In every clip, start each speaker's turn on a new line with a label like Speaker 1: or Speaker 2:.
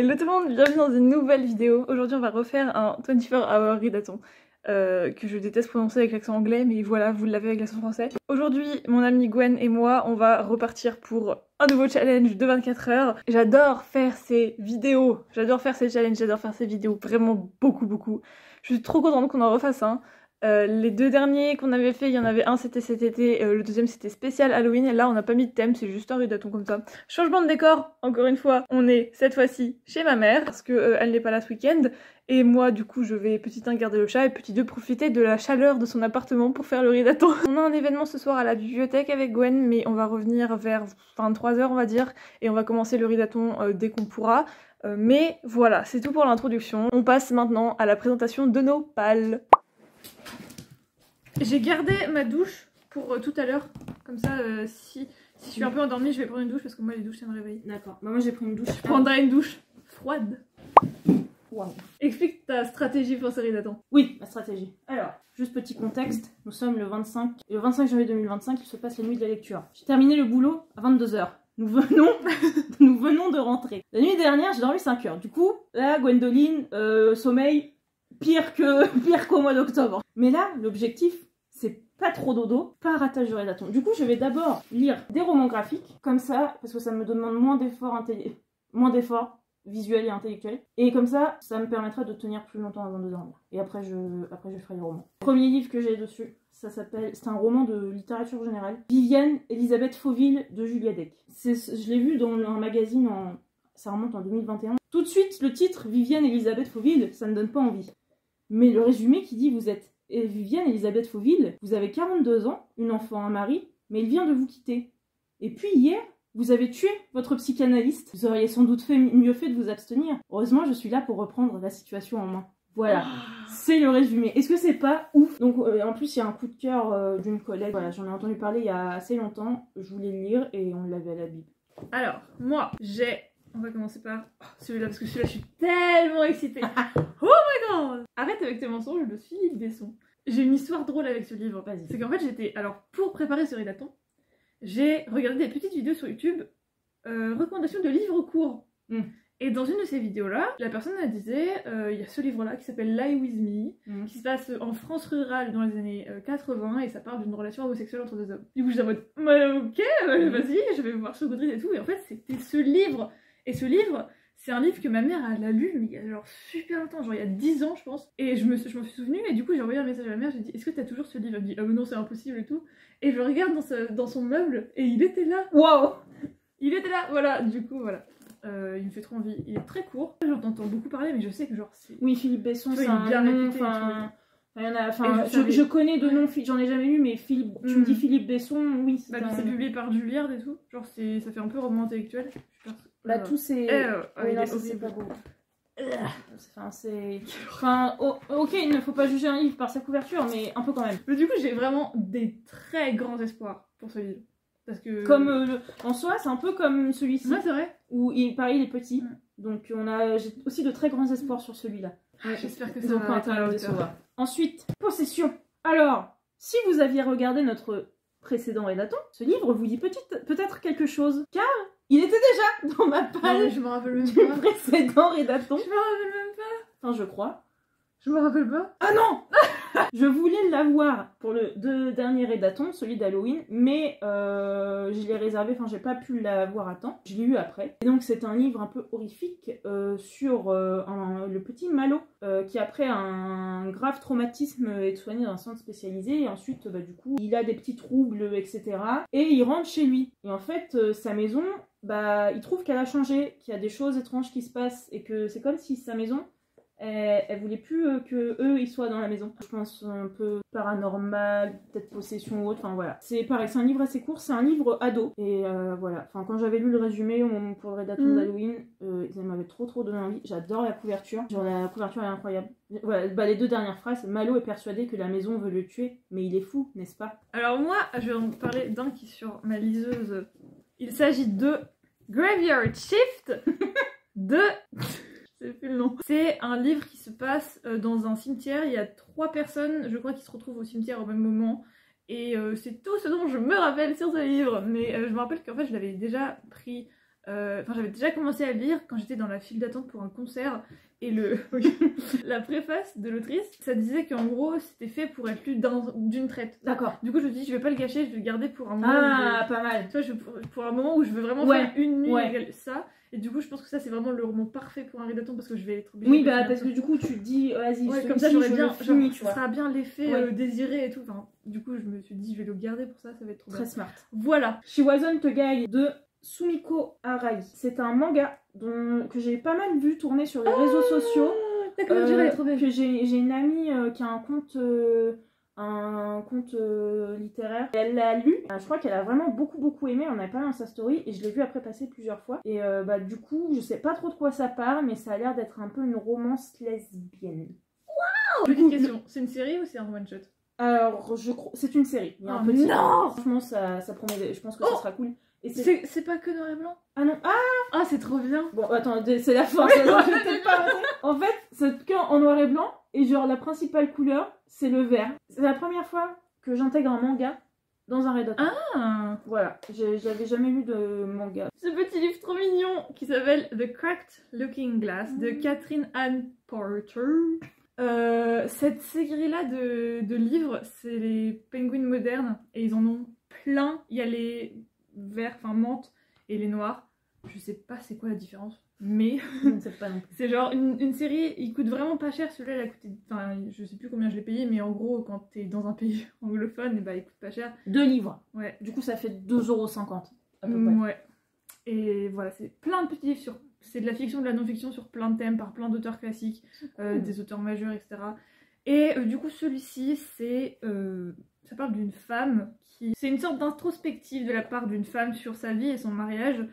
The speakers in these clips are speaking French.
Speaker 1: Hello tout le monde, bienvenue dans une nouvelle vidéo. Aujourd'hui on va refaire un 24 Hour Readathon que je déteste prononcer avec l'accent anglais, mais voilà, vous l'avez avec l'accent français. Aujourd'hui, mon amie Gwen et moi, on va repartir pour un nouveau challenge de 24 heures. J'adore faire ces vidéos, j'adore faire ces challenges, j'adore faire ces vidéos, vraiment beaucoup. Je suis trop contente qu'on en refasse un. Les deux derniers qu'on avait fait, il y en avait un c'était cet été, le deuxième c'était spécial Halloween, et là on n'a pas mis de thème, c'est juste un readathon comme ça. Changement de décor, encore une fois, on est cette fois-ci chez ma mère, parce que elle n'est pas là ce week-end, et moi du coup je vais petit 1 garder le chat, et petit 2 profiter de la chaleur de son appartement pour faire le readathon. On a un événement ce soir à la bibliothèque avec Gwen, mais on va revenir vers 23 h on va dire, et on va commencer le readathon dès qu'on pourra. Mais voilà, c'est tout pour l'introduction. On passe maintenant à la présentation de nos pals. J'ai gardé ma douche pour tout à l'heure, comme ça si je suis un peu endormie je vais prendre une douche parce que moi les douches ça me réveille.
Speaker 2: D'accord, bah moi j'ai pris une douche.
Speaker 1: Je prendrai une douche froide.
Speaker 2: Wow.
Speaker 1: Explique ta stratégie pour ce readathon.
Speaker 2: Oui, ma stratégie. Alors, juste petit contexte, nous sommes le 25 janvier 2025, il se passe la nuit de la lecture. J'ai terminé le boulot à 22 h. Nous venons de rentrer. La nuit dernière j'ai dormi 5 heures, du coup, là Gwendoline, sommeil pire qu'au mois d'octobre. Mais là, l'objectif, c'est pas trop dodo, pas un ratage de readathon. Du coup, je vais d'abord lire des romans graphiques, comme ça, parce que ça me demande moins d'efforts visuels et intellectuels. Et comme ça me permettra de tenir plus longtemps avant de dormir. Et après, je ferai les romans. Le premier livre que j'ai dessus, c'est un roman de littérature générale. Viviane Elisabeth Fauville de Julia Deck. Je l'ai vu dans un magazine, ça remonte en 2021. Tout de suite, le titre, Viviane Elisabeth Fauville, ça ne donne pas envie. Mais le résumé qui dit, vous êtes Viviane Elisabeth Fauville, vous avez 42 ans, une enfant, un mari, mais il vient de vous quitter. Et puis hier, vous avez tué votre psychanalyste. Vous auriez sans doute mieux fait de vous abstenir. Heureusement, je suis là pour reprendre la situation en main. Voilà, c'est le résumé. Est-ce que c'est pas ouf? Donc en plus, il y a un coup de cœur d'une collègue. Voilà, j'en ai entendu parler il y a assez longtemps. Je voulais le lire et on l'avait à la Bible.
Speaker 1: Alors, moi, on va commencer par celui-là, parce que celui-là, je suis tellement excitée. Oh my god! Arrête avec tes mensonges, de Philippe Besson. J'ai une histoire drôle avec ce livre. C'est qu'en fait, pour préparer ce readathon, j'ai regardé des petites vidéos sur YouTube, recommandations de livres courts. Et dans une de ces vidéos-là, la personne elle disait, il y a ce livre-là qui s'appelle Lie With Me, qui se passe en France rurale dans les années 80, et ça parle d'une relation homosexuelle entre deux hommes. Du coup, j'étais en mode, ok, vas-y, je vais voir sur Goodreads et tout. Et en fait, c'était ce livre. Et ce livre, c'est un livre que ma mère elle a lu, mais il y a genre super longtemps, genre il y a 10 ans, je pense. Et je m'en suis souvenue, et du coup, j'ai envoyé un message à ma mère, j'ai dit, est-ce que t'as toujours ce livre? Elle me dit, ah mais non, c'est impossible et tout. Et je regarde dans son meuble, et il était là. Waouh! Il était là, voilà, du coup, voilà. Il me fait trop envie. Il est très court. J'en entends beaucoup parler, mais je sais que genre c'est...
Speaker 2: Oui, Philippe Besson, c'est
Speaker 1: un bien
Speaker 2: nom,
Speaker 1: réputé.
Speaker 2: Je connais de nom, j'en ai jamais lu, mais tu me dis Philippe Besson, oui.
Speaker 1: C'est publié par Juliard et tout. Genre ça fait un peu roman intellectuel.
Speaker 2: Là, tout c'est... c'est pas beau. Ok, il ne faut pas juger un livre par sa couverture, mais un peu quand même.
Speaker 1: Mais du coup, j'ai vraiment des très grands espoirs pour ce livre. Parce que...
Speaker 2: Comme en soi, c'est un peu comme celui-ci.
Speaker 1: Ouais, c'est vrai.
Speaker 2: Où pareil, il est petit. Donc j'ai aussi de très grands espoirs sur celui-là.
Speaker 1: J'espère que ça va être à la hauteur.
Speaker 2: Ensuite, possession. Alors, si vous aviez regardé notre précédent readathon, ce livre vous dit peut-être quelque chose. Car il était déjà dans ma page
Speaker 1: je me rappelle même
Speaker 2: du
Speaker 1: pas.
Speaker 2: précédent readathon.
Speaker 1: Je me rappelle même pas.
Speaker 2: Enfin, je crois.
Speaker 1: Je me rappelle pas.
Speaker 2: Ah non. Je voulais l'avoir pour le dernier readathon, celui d'Halloween, mais je l'ai réservé, enfin j'ai pas pu l'avoir à temps, je l'ai eu après. Et donc c'est un livre un peu horrifique sur le petit Malo qui après un grave traumatisme est soigné dans un centre spécialisé et ensuite du coup il a des petits troubles etc. Et il rentre chez lui. Et en fait sa maison, il trouve qu'elle a changé, qu'il y a des choses étranges qui se passent et que c'est comme si sa maison... Elle voulait plus que eux ils soient dans la maison. Je pense un peu paranormal, peut-être possession ou autre, enfin voilà. C'est pareil, c'est un livre assez court, c'est un livre ado. Et voilà, enfin quand j'avais lu le résumé au moment pour le readathon d'Halloween, ils m'avaient trop donné envie. J'adore la couverture, genre la couverture est incroyable. Voilà, les deux dernières phrases, Malo est persuadé que la maison veut le tuer, mais il est fou, n'est-ce pas?
Speaker 1: Alors moi, je vais en parler d'un qui est sur ma liseuse. Il s'agit de Graveyard Shift de... C'est plus le nom. C'est un livre qui se passe dans un cimetière. Il y a 3 personnes, je crois, qui se retrouvent au cimetière au même moment. Et c'est tout ce dont je me rappelle sur ce livre. Mais je me rappelle qu'en fait, je l'avais déjà pris Enfin, j'avais déjà commencé à le lire quand j'étais dans la file d'attente pour un concert. Et la préface de l'autrice, ça disait qu'en gros, c'était fait pour être lu d'une traite.
Speaker 2: D'accord.
Speaker 1: Du coup, je me dis, je vais pas le gâcher, je vais le garder pour un moment.
Speaker 2: Ah, pas mal.
Speaker 1: Tu vois, pour un moment où je veux vraiment faire une nuit ça. Et du coup, je pense que ça, c'est vraiment le roman parfait pour un rédaton parce que je vais être obligée.
Speaker 2: Oui, bah parce que du coup, tu te dis, vas-y,
Speaker 1: comme ça, j'aurais bien.
Speaker 2: Fini,
Speaker 1: ça sera bien l'effet désiré et tout. Enfin, du coup, je me suis dit, je vais le garder pour ça, ça va être trop
Speaker 2: très
Speaker 1: bien.
Speaker 2: smart.
Speaker 1: Voilà.
Speaker 2: She Wasn't a Guy de Sumiko Arai. C'est un manga que j'ai pas mal vu tourner sur les réseaux sociaux.
Speaker 1: D'accord, elle est trop belle.
Speaker 2: Que j'ai une amie qui a un conte littéraire. Elle l'a lu. Je crois qu'elle a vraiment beaucoup aimé. On avait parlé dans sa story et je l'ai vu après passer plusieurs fois. Et bah du coup, je sais pas trop de quoi ça parle, mais ça a l'air d'être un peu une romance lesbienne.
Speaker 1: Waouh! Petite question, c'est une série ou c'est un one shot?
Speaker 2: Alors, je crois, c'est une série. Il y a un petit.
Speaker 1: Non!
Speaker 2: Franchement, ça promet. Je pense que ça sera cool. Et
Speaker 1: c'est pas que noir et blanc?
Speaker 2: Ah non.
Speaker 1: Ah, c'est trop bien.
Speaker 2: Bon, attends, c'est la fin. Je vais peut-être pas avancer. En fait, c'est qu'en noir et blanc. Et genre, la principale couleur, c'est le vert. C'est la première fois que j'intègre un manga dans un rédaton.
Speaker 1: Ah!
Speaker 2: Voilà, j'avais jamais lu de manga.
Speaker 1: Ce petit livre trop mignon qui s'appelle The Cracked Looking Glass de Catherine Ann Porter. Cette série-là de livres, c'est les Penguins modernes et ils en ont plein. Il y a les verts, enfin menthe, et les noirs. Je sais pas c'est quoi la différence, mais
Speaker 2: Je ne sais pas non plus.
Speaker 1: c'est genre une série, il coûte vraiment pas cher. Celui-là, il a coûté, enfin je sais plus combien je l'ai payé, mais en gros, quand t'es dans un pays anglophone, et bah il coûte pas cher.
Speaker 2: 2 livres.
Speaker 1: Ouais.
Speaker 2: Du coup, ça fait 2,50 € à peu près.
Speaker 1: Ouais. Et voilà, c'est plein de petits livres c'est de la fiction, de la non-fiction sur plein de thèmes, par plein d'auteurs classiques, des auteurs majeurs, etc. Et du coup, celui-ci, ça parle d'une femme qui... C'est une sorte d'introspective de la part d'une femme sur sa vie et son mariage.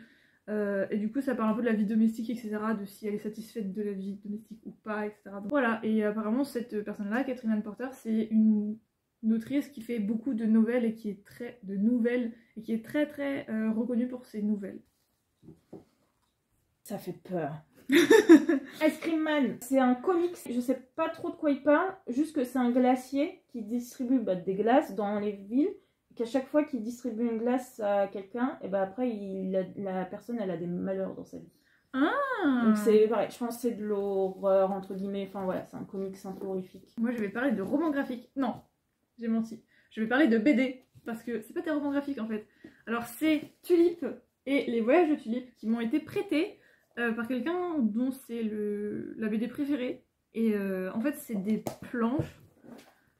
Speaker 1: Et du coup, ça parle un peu de la vie domestique, etc. De si elle est satisfaite de la vie domestique ou pas, etc. Donc, voilà, et apparemment, cette personne-là, Catherine Ann Porter, c'est une autrice qui fait beaucoup de nouvelles et qui est très très reconnue pour ses nouvelles.
Speaker 2: Ça fait peur. Ice Cream Man, c'est un comics, je sais pas trop de quoi il parle, juste que c'est un glacier qui distribue des glaces dans les villes, qu'à chaque fois qu'il distribue une glace à quelqu'un, et après la personne elle a des malheurs dans sa vie.
Speaker 1: Ah.
Speaker 2: Donc c'est pareil, je pense que c'est de l'horreur entre guillemets, enfin voilà, c'est un comics un peu horrifique.
Speaker 1: Moi je vais parler de romans graphiques, non, j'ai menti, je vais parler de BD, parce que c'est pas des romans graphiques en fait. Alors c'est Tulip et les voyages de Tulip qui m'ont été prêtés par quelqu'un dont c'est la BD préférée. Et en fait, c'est des planches.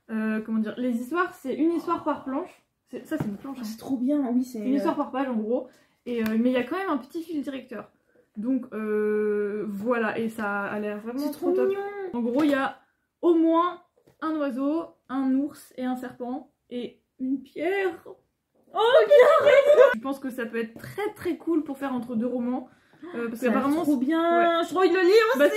Speaker 1: Comment dire? Les histoires, c'est une histoire par planche. Ça, c'est une planche.
Speaker 2: C'est trop bien, oui, c'est...
Speaker 1: Une histoire par page, en gros. Et, mais il y a quand même un petit fil directeur. Donc, voilà. Et ça a l'air vraiment trop top.
Speaker 2: Mignon.
Speaker 1: En gros, il y a au moins un oiseau, un ours et un serpent. Et une pierre. Oh, je pense que ça peut être très très cool pour faire entre deux romans. Parce qu'apparemment
Speaker 2: trop bien,
Speaker 1: ouais.
Speaker 2: Je trouve de le lire aussi.
Speaker 1: Bah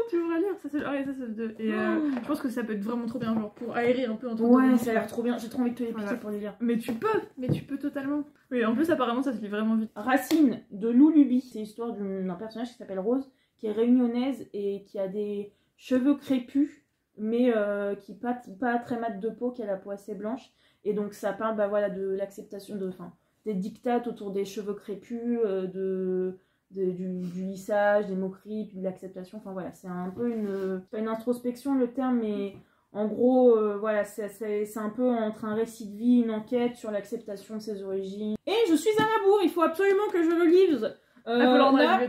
Speaker 1: tu pourras lire, ça c'est le 2. Et je pense que ça peut être vraiment trop bien, genre pour aérer un peu entre deux.
Speaker 2: Ouais, ça a l'air trop bien, j'ai trop envie de te les piquer
Speaker 1: voilà.
Speaker 2: pour les lire.
Speaker 1: Mais tu peux totalement. Oui, en plus apparemment ça se lit vraiment vite.
Speaker 2: Racine de Lou Luby, c'est l'histoire d'un personnage qui s'appelle Rose, qui est réunionnaise et qui a des cheveux crépus, mais qui n'est pas très mat de peau, qui a la peau assez blanche. Et donc ça parle voilà, de l'acceptation des dictates autour des cheveux crépus, du lissage, des moqueries, puis de l'acceptation. Enfin voilà, c'est un peu pas une introspection le terme, mais en gros, voilà, c'est un peu entre un récit de vie, une enquête sur l'acceptation de ses origines. Et je suis à la bourre, il faut absolument que je le lise. Là,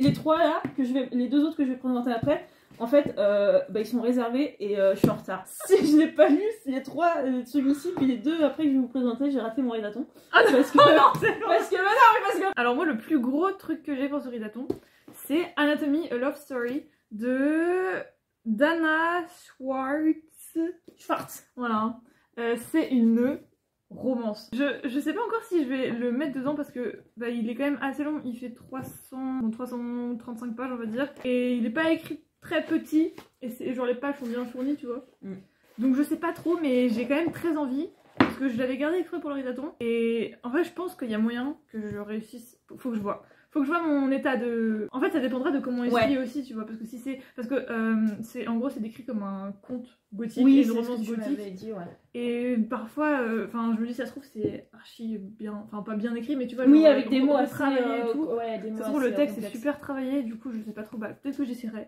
Speaker 2: les trois là, les deux autres que je vais présenter après, en fait, ils sont réservés et je suis en retard. Si je n'ai pas lu les trois, celui-ci, puis les deux après que je vais vous présenter, j'ai raté mon rédaton.
Speaker 1: Ah non,
Speaker 2: parce que
Speaker 1: Alors moi, le plus gros truc que j'ai pour ce rédaton, c'est Anatomy, A Love Story de Dana Schwartz. Voilà. C'est une romance. Je sais pas encore si je vais le mettre dedans parce que il est quand même assez long. Il fait 335 pages, on va dire. Et il est pas écrit très petit. Et genre les pages sont bien fournies, tu vois. Donc je sais pas trop, mais j'ai quand même très envie. Parce que je l'avais gardé exprès pour le rédaton. Et en fait, je pense qu'il y a moyen que je réussisse. Faut que je vois. Faut que je vois mon état de... En fait, ça dépendra de comment je
Speaker 2: Ouais.
Speaker 1: lis aussi, tu vois, parce que si c'est... Parce que, en gros, c'est décrit comme un conte gothique
Speaker 2: Oui,
Speaker 1: et une
Speaker 2: c'est ce
Speaker 1: romance
Speaker 2: que tu
Speaker 1: gothique.
Speaker 2: m'avais dit, ouais.
Speaker 1: Et parfois, je me dis, ça se trouve, c'est archi bien... Enfin, pas bien écrit, mais tu vois,
Speaker 2: Oui,
Speaker 1: genre,
Speaker 2: avec des mots assez...
Speaker 1: travaillés et tout.
Speaker 2: Ouais, des mots
Speaker 1: Ça se trouve, le
Speaker 2: assez,
Speaker 1: texte est
Speaker 2: complexes.
Speaker 1: super travaillé, du coup, je sais pas trop, bah, peut-être que j'essaierai.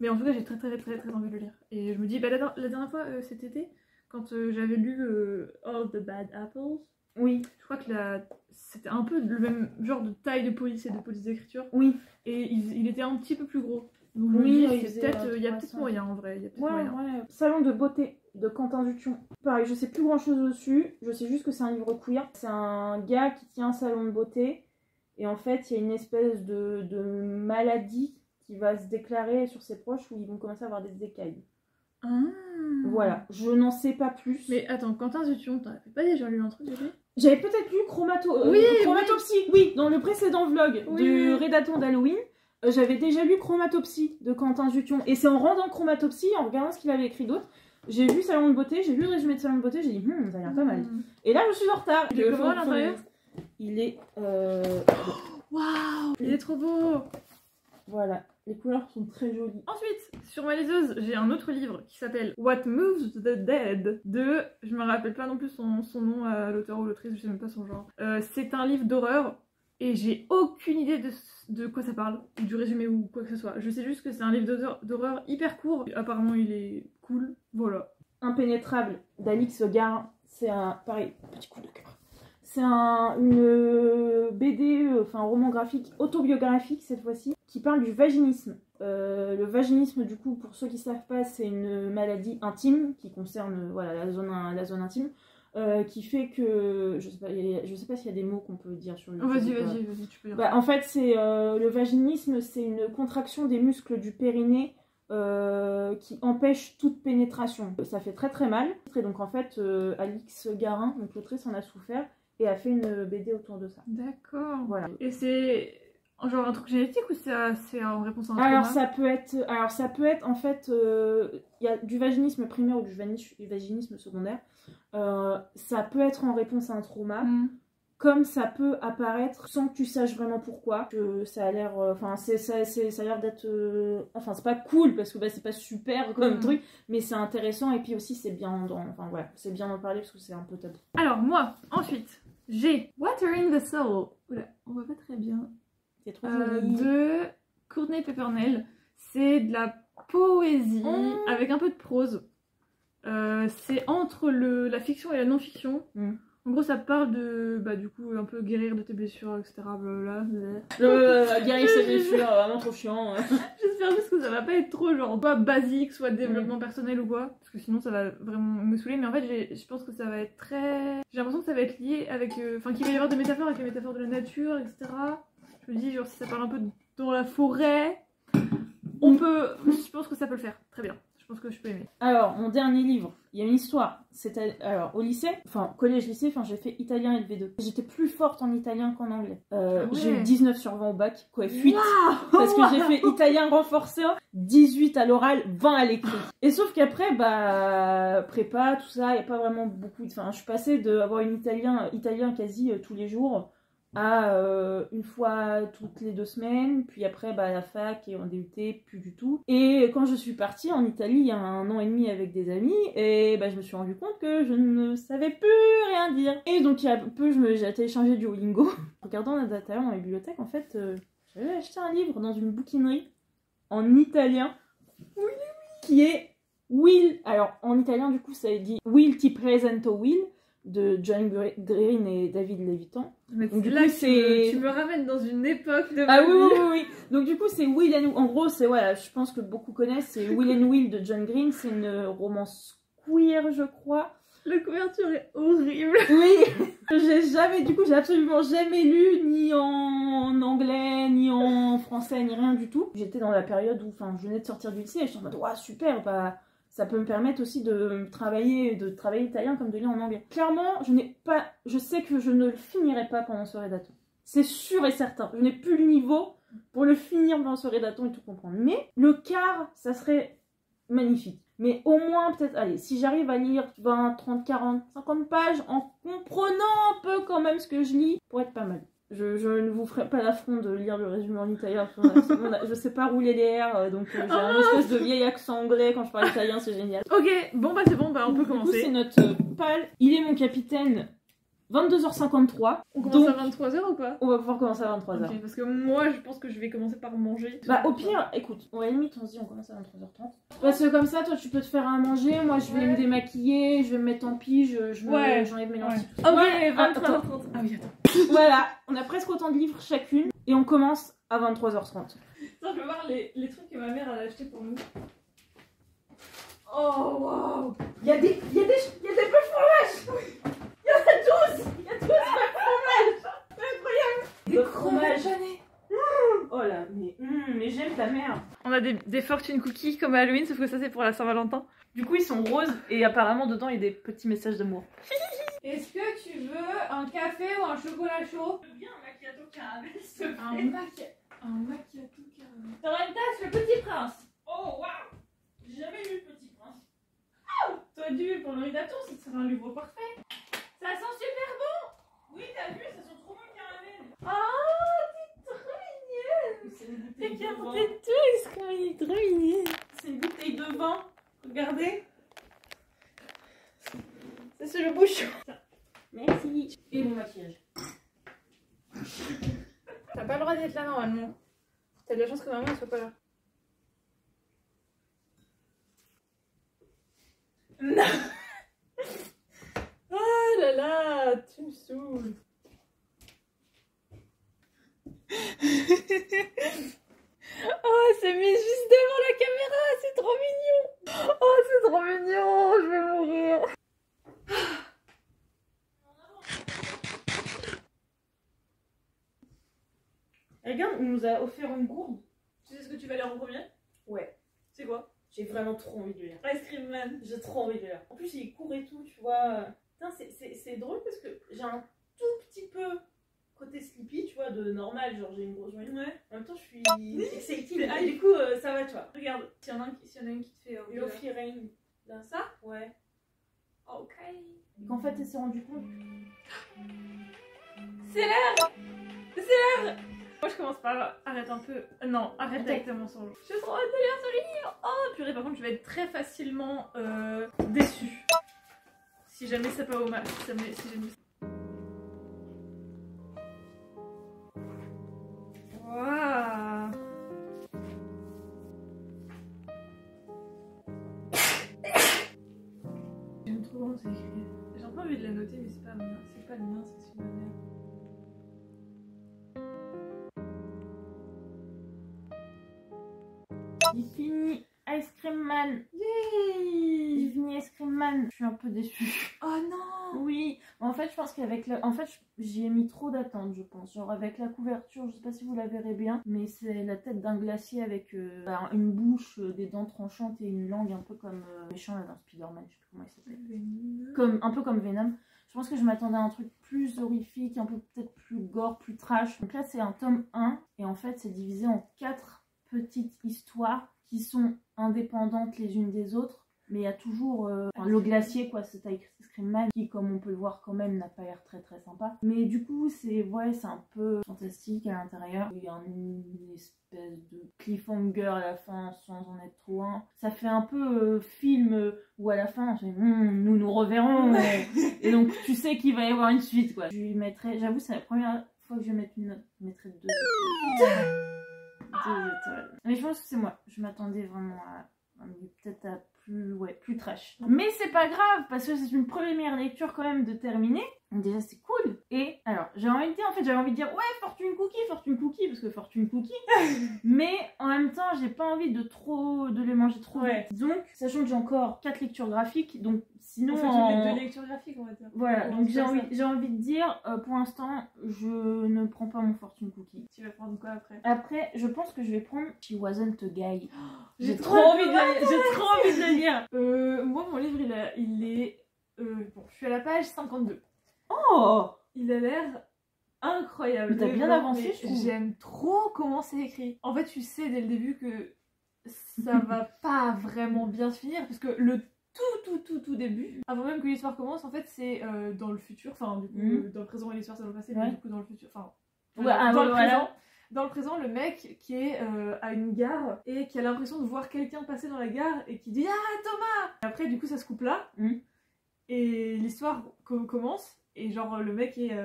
Speaker 1: Mais en tout cas, j'ai très envie de le lire. Et je me dis, bah, la dernière fois, cet été, quand j'avais lu All the Bad Apples,
Speaker 2: Oui.
Speaker 1: je crois que c'était un peu le même genre de taille de police et de police d'écriture.
Speaker 2: Oui.
Speaker 1: Et il était un petit peu plus gros. Donc je me
Speaker 2: Oui,
Speaker 1: dis, c'est peut-être, il y a
Speaker 2: 300.
Speaker 1: peut-être moyen en vrai. Il y a peut-être
Speaker 2: Ouais,
Speaker 1: moyen.
Speaker 2: ouais. Salon de beauté de Quentin Dupion. Pareil, je sais plus grand chose dessus. Je sais juste que c'est un livre queer. C'est un gars qui tient un salon de beauté. Et en fait, il y a une espèce de maladie qui va se déclarer sur ses proches où ils vont commencer à avoir des écailles.
Speaker 1: Ah.
Speaker 2: Voilà, je n'en sais pas plus.
Speaker 1: Mais attends, Quentin Dupion, t'avais pas déjà lu un truc de lui?
Speaker 2: J'avais peut-être lu Chromatopsie, oui, dans le précédent vlog du Rédaton d'Halloween. J'avais déjà lu Chromatopsie de Quentin Dupion. Et c'est en rendant Chromatopsie, en regardant ce qu'il avait écrit d'autre, j'ai vu Salon de beauté, j'ai lu le résumé de Salon de beauté, j'ai dit, ça a l'air pas mal. Et là, je suis en retard.
Speaker 1: Il est comment à l'intérieur?
Speaker 2: Il est...
Speaker 1: Waouh, il est trop beau.
Speaker 2: Voilà, les couleurs sont très jolies.
Speaker 1: Ensuite, sur ma liseuse, j'ai un autre livre qui s'appelle What Moves the Dead de... Je me rappelle pas non plus son nom à l'auteur ou l'autrice, je sais même pas son genre. C'est un livre d'horreur et j'ai aucune idée de quoi ça parle, du résumé ou quoi que ce soit. Je sais juste que c'est un livre d'horreur hyper court. Apparemment, il est cool. Voilà.
Speaker 2: Impénétrable d'Alix Garin, c'est un... Pareil, petit coup de cœur. C'est une BD, enfin un roman graphique, autobiographique cette fois-ci, qui parle du vaginisme. Le vaginisme, du coup, pour ceux qui ne savent pas, c'est une maladie intime qui concerne voilà, la zone intime, qui fait que... Je sais pas s'il y a des mots qu'on peut dire sur le...
Speaker 1: Vas-y, tu peux dire.
Speaker 2: Bah, en fait, le vaginisme, c'est une contraction des muscles du périnée qui empêche toute pénétration. Ça fait très mal. Et donc en fait, Alix Garin, donc l'autrice, en a souffert et a fait une BD autour de ça.
Speaker 1: D'accord.
Speaker 2: Voilà.
Speaker 1: Et c'est genre un truc génétique ou c'est en réponse à un
Speaker 2: Alors
Speaker 1: trauma?
Speaker 2: ça peut être en fait, il y a du vaginisme primaire ou du vaginisme secondaire. Ça peut être en réponse à un trauma. Comme ça peut apparaître sans que tu saches vraiment pourquoi, que ça a l'air, ça a l'air d'être, c'est pas cool parce que c'est pas super comme truc, mais c'est intéressant et puis aussi c'est bien c'est bien d'en parler parce que c'est un peu tabou.
Speaker 1: Alors moi, ensuite, j'ai Watering the Soul. Oula, on voit pas très bien.
Speaker 2: C'est trop joli.
Speaker 1: De Courtney Peppernell. C'est de la poésie avec un peu de prose. C'est entre la fiction et la non-fiction. En gros, ça parle de, du coup, un peu guérir de tes blessures, etc. Blablabla.
Speaker 2: Guérir ses blessures, vraiment trop chiant.
Speaker 1: J'espère juste que ça va pas être trop, genre, pas basique, soit développement personnel ou quoi. Parce que sinon, ça va vraiment me saouler. Mais en fait, je pense que ça va être très... J'ai l'impression que ça va être lié avec... qu'il va y avoir des métaphores avec les métaphores de la nature, etc. Je me dis, genre, si ça parle un peu dans la forêt, je pense que ça peut le faire. Très bien. Je pense que je peux aimer.
Speaker 2: Alors, mon dernier livre, il y a une histoire. Alors, au lycée, collège-lycée, j'ai fait italien LV2. J'étais plus forte en italien qu'en anglais. J'ai eu 19 sur 20 au bac, quoi, 8. Parce que j'ai fait italien renforcé, 18 à l'oral, 20 à l'écrit. Et sauf qu'après, prépa, tout ça, il n'y a pas vraiment beaucoup... je suis passée d'avoir une italien quasi tous les jours à une fois toutes les 2 semaines, puis après à la fac et en DUT, plus du tout. Et quand je suis partie en Italie il y a 1 an et demi avec des amis, et je me suis rendu compte que je ne savais plus rien dire. Et donc il y a peu, j'ai téléchargé Duolingo. Regardant la data dans la bibliothèque, en fait, j'avais acheté un livre dans une bouquinerie en italien, qui est Will. Alors en italien, du coup, ça dit Will ti presento Will, de John Green et David Levitan.
Speaker 1: Mais donc, là, tu me ramènes dans une époque de
Speaker 2: ma vie. Oui. Donc du coup, c'est Will and... En gros, c'est, je pense que beaucoup connaissent, c'est Will and Will de John Green. C'est une romance queer, je crois.
Speaker 1: La couverture est horrible.
Speaker 2: Oui. J'ai absolument jamais lu, ni en anglais, ni en français, ni rien du tout. J'étais dans la période où, je venais de sortir du lycée et j'étais en mode, super, ça peut me permettre aussi de travailler italien comme de lire en anglais. Clairement, je sais que je ne le finirai pas pendant ce rédaton. C'est sûr et certain. Je n'ai plus le niveau pour le finir pendant ce rédaton et tout comprendre. Mais le quart, ça serait magnifique. Mais au moins, peut-être, allez, si j'arrive à lire 20, 30, 40, 50 pages en comprenant un peu quand même ce que je lis, pour être pas mal. Je ne vous ferai pas l'affront de lire le résumé en italien. Je sais pas rouler les R, donc j'ai un espèce de vieil accent anglais quand je parle italien, c'est génial.
Speaker 1: Ok, bon bah c'est bon, bah on peut
Speaker 2: Du coup,
Speaker 1: commencer.
Speaker 2: c'est notre pal. Il est mon capitaine. 22h53.
Speaker 1: On commence
Speaker 2: Donc,
Speaker 1: à 23h ou pas?
Speaker 2: on va pouvoir commencer à 23h.
Speaker 1: Ok, parce que moi je pense que je vais commencer par manger.
Speaker 2: Bah au pire, écoute, à la limite on se dit on commence à 23h30. Parce que comme ça, toi tu peux te faire à manger, moi je vais me démaquiller, je vais me mettre en pige, j'enlève mes lentilles.
Speaker 1: Ok,
Speaker 2: Ouais,
Speaker 1: 23h30. Ah oui, attends.
Speaker 2: Voilà, on a presque autant de livres chacune et on commence à 23h30.
Speaker 1: Attends, je vais voir les trucs que ma mère a acheté pour nous. Oh waouh!
Speaker 2: Il y a des peu de fromage. Il y en a 12. Il y a 12 fromage. Incroyable. Des fromages. Oh là, mais j'aime ta mère.
Speaker 1: On a des fortune cookies comme à Halloween, sauf que ça c'est pour la Saint-Valentin.
Speaker 2: Du coup, ils sont roses et apparemment dedans il y a des petits messages d'amour.
Speaker 1: Est-ce que tu veux un café ou un chocolat chaud?
Speaker 2: Je veux bien un macchiato caramel, s'il te plaît.
Speaker 1: Un macchiato caramel.
Speaker 2: Dans une tasse, le petit prince. Oh waouh. J'ai jamais lu le petit prince.
Speaker 1: Oh, t'aurais dû lire pour le ridaton, ce serait un livre parfait. Ça sent super bon.
Speaker 2: Oui, t'as vu, ça sent trop bon le caramel.
Speaker 1: Oh, t'es trop mignonne.
Speaker 2: C'est une bouteille de vin.
Speaker 1: Regardez tous comment il est trop mignon.
Speaker 2: C'est une bouteille de vin. Regardez.
Speaker 1: Ça c'est le bouchon.
Speaker 2: Merci. Et mon maquillage.
Speaker 1: T'as pas le droit d'être là normalement. T'as de la chance que maman ne soit pas là. Non. Oh là là, tu me saoules. Oh, c'est mis juste devant la caméra, c'est trop mignon. Oh, c'est trop mignon, je vais mourir.
Speaker 2: Regarde, on nous a offert une gourde.
Speaker 1: Tu sais ce que tu vas lire en premier?
Speaker 2: Ouais.
Speaker 1: C'est quoi?
Speaker 2: J'ai vraiment trop envie de le lire.
Speaker 1: Ice Cream Man.
Speaker 2: J'ai trop envie de le lire. En plus, il est court et tout, tu vois. Putain, c'est drôle parce que j'ai un tout petit peu côté Sleepy, tu vois, de normal, genre j'ai une grosse journée.
Speaker 1: Ouais.
Speaker 2: En même temps, je suis excited.
Speaker 1: Ah,
Speaker 2: Du coup, ça va, tu vois.
Speaker 1: Regarde, s'il y en a une qui te fait
Speaker 2: Lofi Rain.
Speaker 1: Dans ça?
Speaker 2: Ouais.
Speaker 1: Ok.
Speaker 2: Et qu'en fait, elle s'est rendue compte.
Speaker 1: C'est l'heure! C'est l'heure! Moi je commence par arrête un peu. Non, arrête
Speaker 2: Ok.
Speaker 1: avec ta mensonge. Je suis trop hâte de lire ce livre! Oh purée, par contre, je vais être très facilement déçue. Si jamais ça part au mal. Si jamais... Waouh! J'aime trop comment c'est écrit. J'ai un peu envie de la noter, mais c'est pas le mien, c'est celui de ma mère.
Speaker 2: Il finit Ice Cream Man.
Speaker 1: Yay!
Speaker 2: Il finit Ice Cream Man. Je suis un peu déçue.
Speaker 1: Oh non!
Speaker 2: Oui. En fait, je pense qu'avec la... En fait, j'y ai mis trop d'attentes, je pense. Genre avec la couverture, je sais pas si vous la verrez bien, mais c'est la tête d'un glacier avec une bouche, des dents tranchantes et une langue un peu comme méchant là dans Spider-Man, je sais plus comment il s'appelle. Un peu comme Venom. Je pense que je m'attendais à un truc plus horrifique, un peu peut-être plus gore, plus trash. Donc là, c'est un tome 1 et en fait, c'est divisé en 4 petites histoires qui sont indépendantes les unes des autres. Mais il y a toujours le glacier, quoi, c'est Ice Cream Man, qui, comme on peut le voir quand même, n'a pas l'air très très sympa. Mais du coup, c'est un peu fantastique à l'intérieur. Il y a une espèce de cliffhanger à la fin, sans en être trop un. Ça fait un peu film où à la fin, nous nous reverrons. Et donc, tu sais qu'il va y avoir une suite, quoi. Je lui mettrais, j'avoue, c'est la première fois que je vais mettre une note. Je mettrais 2 étoiles. 2 étoiles. Mais je pense que c'est moi. Je m'attendais vraiment à... peut-être à plus trash. Mais c'est pas grave parce que c'est une première lecture quand même de terminer. Donc déjà c'est cool. Et alors j'avais envie de dire ouais Fortune Cookie parce que Fortune Cookie. Mais en même temps j'ai pas envie de les manger trop vite. Donc sachant que j'ai encore 4 lectures graphiques, donc sinon
Speaker 1: en fait, 2 lectures graphiques on va dire.
Speaker 2: Voilà, donc j'ai envie de dire pour l'instant je ne prends pas mon Fortune Cookie.
Speaker 1: Tu vas prendre quoi après?
Speaker 2: Après je pense que je vais prendre She Wasn't a Guy.
Speaker 1: J'ai trop envie de
Speaker 2: le lire.
Speaker 1: Moi mon livre il est bon, je suis à la page 52.
Speaker 2: Oh,
Speaker 1: il a l'air incroyable.
Speaker 2: Mais t'as bien avancé, je trouve.
Speaker 1: J'aime trop comment c'est écrit. En fait, tu sais dès le début que ça va pas vraiment bien se finir parce que le tout début, avant même que l'histoire commence, en fait, c'est dans le futur. Enfin, du coup, dans le présent et l'histoire, ça va passer, mais du coup, dans le futur. Enfin,
Speaker 2: Ouais, ah,
Speaker 1: dans
Speaker 2: ouais,
Speaker 1: le
Speaker 2: voilà.
Speaker 1: présent. Dans le présent, le mec qui est à une gare et qui a l'impression de voir quelqu'un passer dans la gare et qui dit Ah Thomas. Et après du coup ça se coupe là et l'histoire commence et genre le mec est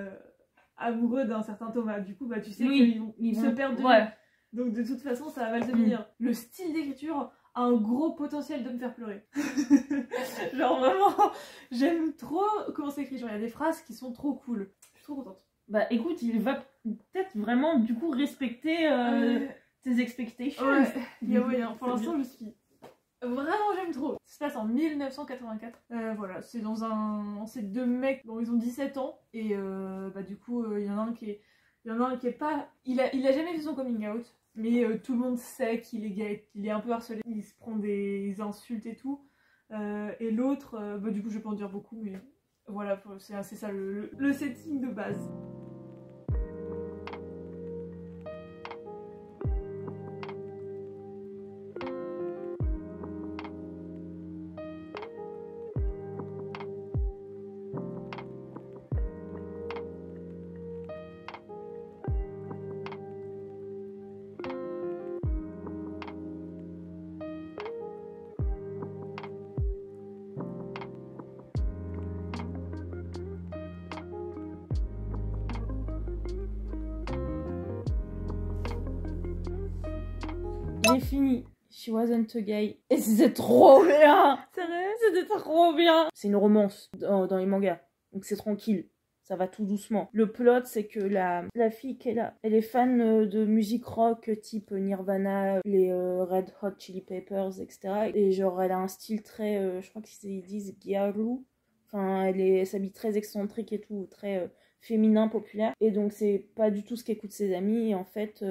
Speaker 1: amoureux d'un certain Thomas. Du coup bah tu sais qu'ils se perdent de vue. Donc de toute façon ça va mal se finir. Le style d'écriture a un gros potentiel de me faire pleurer. Genre vraiment j'aime trop comment c'est écrit. Genre il y a des phrases qui sont trop cool. Je suis trop contente.
Speaker 2: Bah écoute, il va peut-être vraiment du coup respecter tes expectations.
Speaker 1: Ouais, il y a moyen. Pour l'instant, je suis vraiment, j'aime trop. Ça se passe en 1984. Voilà, c'est dans un. C'est deux mecs, bon, ils ont 17 ans. Et bah, du coup, il y en a un qui est. Il y en a un qui est pas. Il a jamais fait son coming out. Mais tout le monde sait qu'il est gay, qu'il est un peu harcelé. Il se prend des insultes et tout. Et l'autre, bah, du coup, je vais pas en dire beaucoup, mais voilà, c'est ça le setting de base.
Speaker 2: J'ai fini She Wasn't a Gay et c'était trop bien.
Speaker 1: Sérieux ?
Speaker 2: C'était trop bien. C'est une romance dans les mangas, donc c'est tranquille. Ça va tout doucement. Le plot, c'est que la fille qui est là, elle est fan de musique rock type Nirvana, les Red Hot Chili Peppers, etc. Et genre, elle a un style très, je crois qu'ils disent gyaru. Enfin, elle s'habille très excentrique et tout, très féminin, populaire. Et donc, c'est pas du tout ce qu'écoutent ses amis. Et en fait,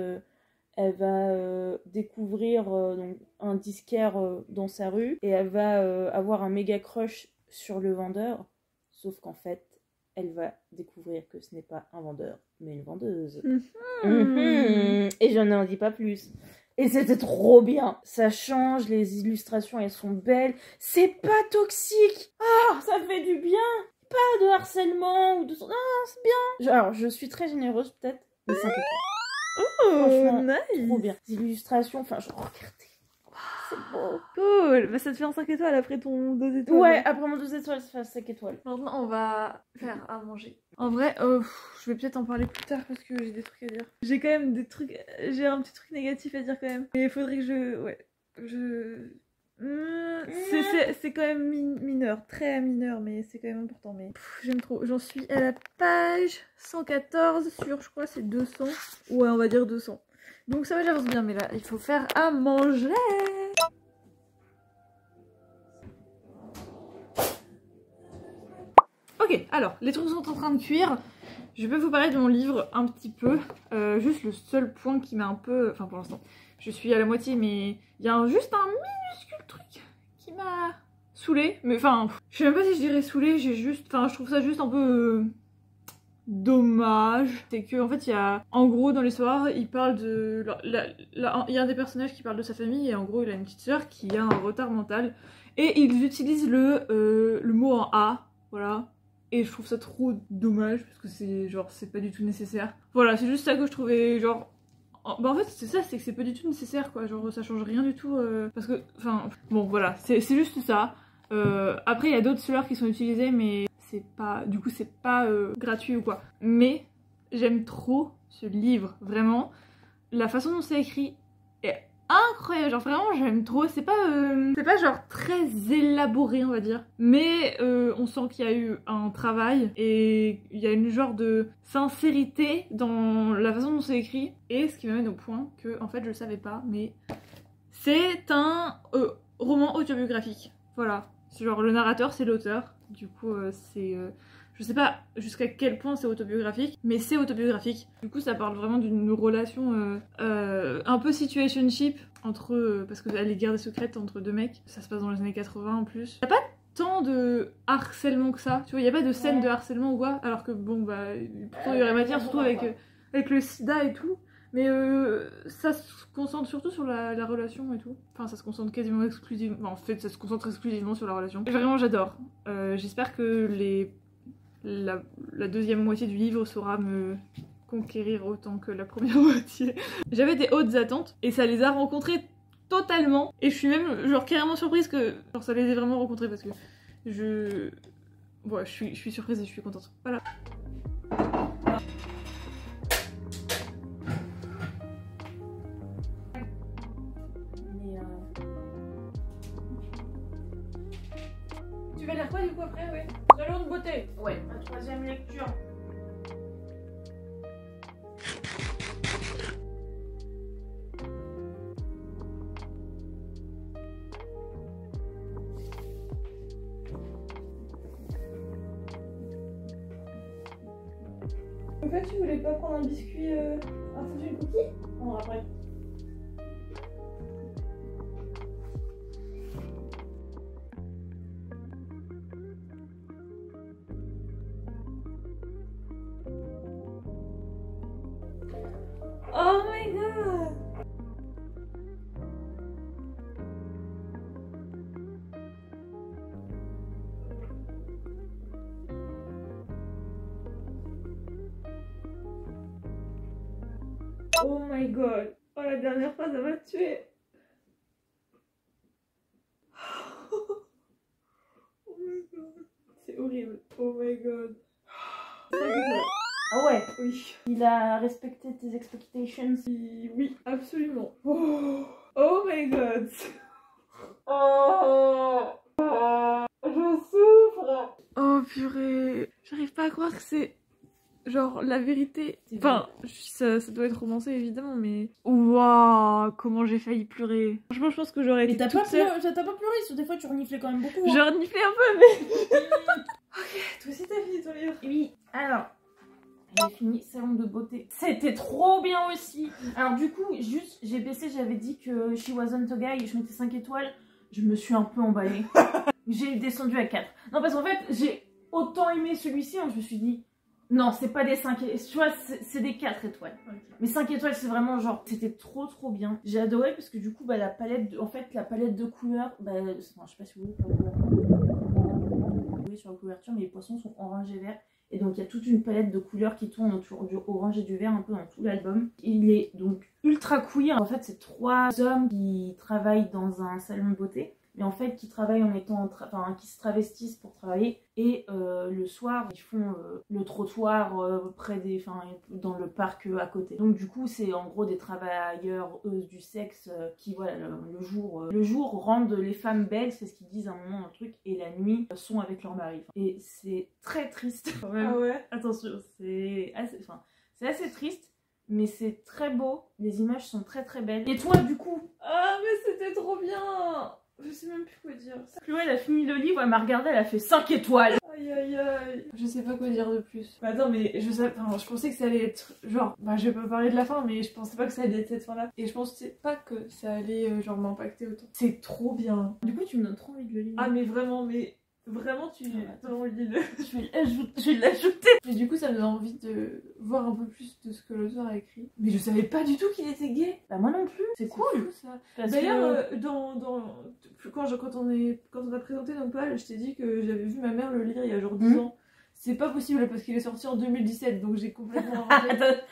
Speaker 2: elle va découvrir donc, un disquaire dans sa rue. Et elle va avoir un méga crush sur le vendeur. Sauf qu'en fait, elle va découvrir que ce n'est pas un vendeur, mais une vendeuse. Et je n'en dis pas plus. Et c'était trop bien. Ça change, les illustrations, elles sont belles. C'est pas toxique. Ah, ça fait du bien. Pas de harcèlement ou de... Non, c'est bien. Alors, je suis très généreuse, peut-être, mais 5 étoiles.
Speaker 1: Oh, nice.
Speaker 2: Trop bien. Les illustrations, enfin, regardez. C'est beau.
Speaker 1: Cool. Bah, ça te fait un 5 étoiles après ton 2 étoiles.
Speaker 2: Ouais, après mon 2 étoiles, ça fait 5 étoiles.
Speaker 1: Maintenant, on va faire à manger. En vrai, je vais peut-être en parler plus tard parce que j'ai des trucs à dire. J'ai quand même des trucs... J'ai un petit truc négatif à dire quand même. Mais il faudrait que je... Ouais. C'est quand même mineur. Très mineur, mais c'est quand même important. Mais j'aime trop. J'en suis à la page 114 sur, je crois, c'est 200. Ouais, on va dire 200. Donc ça va, j'avance bien. Mais là, il faut faire à manger. Ok, alors, les trucs sont en train de cuire. Je vais vous parler de mon livre un petit peu. Juste le seul point qui m'a un peu... Enfin, pour l'instant, je suis à la moitié, mais il y a juste un minuscule truc qui m'a saoulée. Mais enfin, je sais même pas si je dirais saoulée, j'ai juste... Enfin, je trouve ça juste un peu... dommage. C'est que, en fait, il y a... En gros, dans l'histoire, il parle de... Il y a un des personnages qui parle de sa famille, et en gros, il a une petite sœur qui a un retard mental. Et ils utilisent le mot en A, voilà. Et je trouve ça trop dommage parce que c'est genre c'est pas du tout nécessaire. Voilà, c'est juste ça que je trouvais genre... Bah en fait c'est ça, c'est que c'est pas du tout nécessaire quoi, genre ça change rien du tout parce que... Enfin bon voilà, c'est juste ça. Après il y a d'autres slurs qui sont utilisés mais c'est pas... Du coup c'est pas gratuit ou quoi. Mais j'aime trop ce livre, vraiment. La façon dont c'est écrit est incroyable, genre vraiment j'aime trop, c'est pas genre très élaboré on va dire, mais on sent qu'il y a eu un travail et il y a une genre de sincérité dans la façon dont c'est écrit, et ce qui m'amène au point que en fait je le savais pas, mais c'est un roman autobiographique, voilà, c'est genre le narrateur c'est l'auteur, du coup c'est... Je sais pas jusqu'à quel point c'est autobiographique, mais c'est autobiographique. Du coup, ça parle vraiment d'une relation un peu situationship entre... parce qu'elle est guerre des secrètes entre deux mecs. Ça se passe dans les années 80 en plus. Y a pas tant de harcèlement que ça, tu vois, y a pas de scène de harcèlement ou quoi, alors que bon, bah, pourtant il y aurait matière, surtout avec le sida et tout. Mais ça se concentre surtout sur la relation et tout. Enfin, ça se concentre quasiment exclusivement... en fait, ça se concentre exclusivement sur la relation. Et vraiment, j'adore. J'espère que la deuxième moitié du livre saura me conquérir autant que la première moitié. J'avais des hautes attentes et ça les a rencontrées totalement. Et je suis même genre carrément surprise que genre, ça les ait vraiment rencontrées parce que je... Ouais, je suis surprise et je suis contente. Voilà. Tu vas lire quoi du coup après, ouais? Salon de beauté.
Speaker 2: Ouais, ma troisième lecture.
Speaker 1: En fait, tu voulais pas prendre un biscuit un fortune cookie?
Speaker 2: Non, après.
Speaker 1: Oh my god! Oh my god! Oh, la dernière phrase, elle m'a tué! Oh my god! C'est horrible! Oh my god!
Speaker 2: Ah ouais,
Speaker 1: Oui,
Speaker 2: il a respecté tes expectations.
Speaker 1: oui, absolument! Oh, oh my god! Oh, je souffre! Oh purée! J'arrive pas à croire que c'est genre la vérité. Enfin, ça doit être romancé évidemment, mais. Waouh! Comment j'ai failli pleurer! Franchement, je pense que j'aurais été.
Speaker 2: Mais t'as
Speaker 1: toute
Speaker 2: pas
Speaker 1: seule.
Speaker 2: pleuré, t'as pas pleuré, parce que des fois tu reniflais quand même beaucoup. Hein.
Speaker 1: J'ai reniflé un peu, mais. Ok, toi aussi t'as fini ton livre.
Speaker 2: Oui, alors, j'ai fini Salon de beauté. C'était trop bien aussi. Alors du coup, juste, j'ai baissé, j'avais dit que She Wasn't a Guy, je mettais 5 étoiles. Je me suis un peu emballée. J'ai descendu à 4. Non, parce qu'en fait, j'ai autant aimé celui-ci, hein, je me suis dit, non, c'est pas des 5 étoiles, tu vois, c'est des 4 étoiles. Okay. Mais 5 étoiles, c'est vraiment genre, c'était trop bien. J'ai adoré parce que du coup, bah, la palette, en fait, la palette de couleurs, bah, enfin, je sais pas si vous voyez sur la couverture, mais les poissons sont orange et vert. Et donc il y a toute une palette de couleurs qui tourne autour du orange et du vert un peu dans tout l'album. Il est donc ultra queer. En fait, c'est 3 hommes qui travaillent dans un salon de beauté. Mais en fait, qui travaillent en étant, enfin, qui se travestissent pour travailler. Et le soir, ils font le trottoir près des, enfin, dans le parc à côté. Donc du coup, c'est en gros des travailleurs du sexe qui, voilà, le jour rendent les femmes belles, c'est ce qu'ils disent à un moment, un truc, et la nuit sont avec leur mari. Et c'est très triste quand même.
Speaker 1: Ah ouais?
Speaker 2: Attention, c'est assez triste. Mais c'est très beau, les images sont très belles. Et toi, du coup?
Speaker 1: Ah, mais c'était trop bien! Je sais même plus quoi dire.
Speaker 2: Chloé, elle a fini le livre, elle m'a regardé, elle a fait 5 étoiles.
Speaker 1: Aïe aïe aïe. Je sais pas quoi dire de plus. Bah attends, mais je pensais que ça allait être genre, bah je vais pas parler de la fin, mais je pensais pas que ça allait être cette fin là. Et je pensais pas que ça allait genre m'impacter autant. C'est trop bien.
Speaker 2: Du coup, tu me donnes trop envie de le lire.
Speaker 1: Ah mais vraiment tu as envie de le...
Speaker 2: Je vais l'ajouter.
Speaker 1: Et du coup ça me donne envie de voir un peu plus de ce que l'auteur a écrit. Mais je savais pas du tout qu'il était gay.
Speaker 2: Bah moi non plus. C'est cool
Speaker 1: fou, ça. D'ailleurs quand on a présenté Nopal, je t'ai dit que j'avais vu ma mère le lire il y a genre 10 ans. C'est pas possible parce qu'il est sorti en 2017, donc j'ai complètement inventé.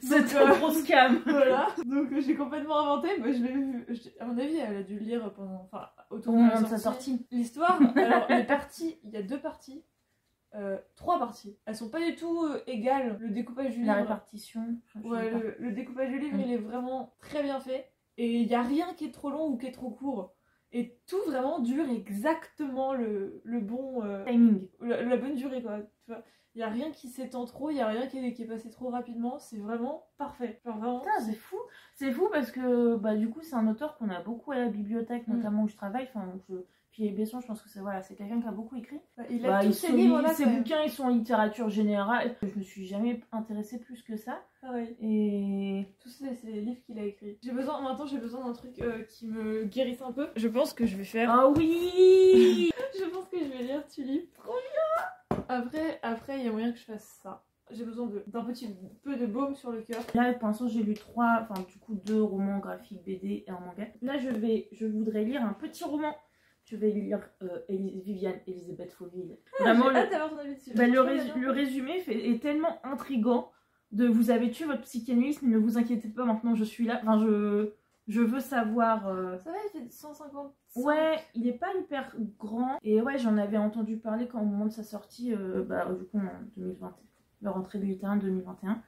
Speaker 2: C'est un gros scam.
Speaker 1: Voilà, donc j'ai complètement inventé. Moi, je l'ai vu. À mon avis, elle a dû le lire pendant, enfin, autour
Speaker 2: de sa sortie.
Speaker 1: L'histoire. Alors les parties, il y a 2 parties, 3 parties. Elles sont pas du tout égales. Le découpage du livre.
Speaker 2: La répartition.
Speaker 1: Ouais, le découpage du livre, il est vraiment très bien fait. Et il y a rien qui est trop long ou qui est trop court. Et tout vraiment dure exactement le bon
Speaker 2: timing,
Speaker 1: la bonne durée quoi. Tu vois, il y a rien qui s'étend trop, il y a rien qui est passé trop rapidement, c'est vraiment parfait. Genre vraiment.
Speaker 2: Putain, c'est fou parce que bah du coup c'est un auteur qu'on a beaucoup à la bibliothèque, notamment où je travaille. Enfin, puis Besson, je pense que c'est quelqu'un qui a beaucoup écrit.
Speaker 1: Il a tous ses livres là.
Speaker 2: Ses bouquins, ils sont en littérature générale. Je me suis jamais intéressée plus que ça.
Speaker 1: Ah oui.
Speaker 2: Et
Speaker 1: tous c'est les livres qu'il a écrits. Maintenant j'ai besoin d'un truc qui me guérisse un peu. Je pense que je vais faire.
Speaker 2: Ah oui.
Speaker 1: Je pense que je vais lire Tulip. Trop bien. Après il y a moyen que je fasse ça. J'ai besoin d'un petit peu de baume sur le cœur.
Speaker 2: Là, pour l'instant, j'ai lu 2 romans graphiques BD et un manga. Là, je voudrais lire un petit roman. Je vais lire Viviane Elisabeth Fauville.
Speaker 1: Vraiment, le résumé
Speaker 2: résumé est tellement intriguant. de vous avez tué votre psychanalyste, mais ne vous inquiétez pas, maintenant je suis là. Enfin, je veux savoir.
Speaker 1: Ça va, il fait 150.
Speaker 2: Ouais, il est pas hyper grand. Et ouais, j'en avais entendu parler quand au moment de sa sortie, du coup en 2020, la rentrée 2021.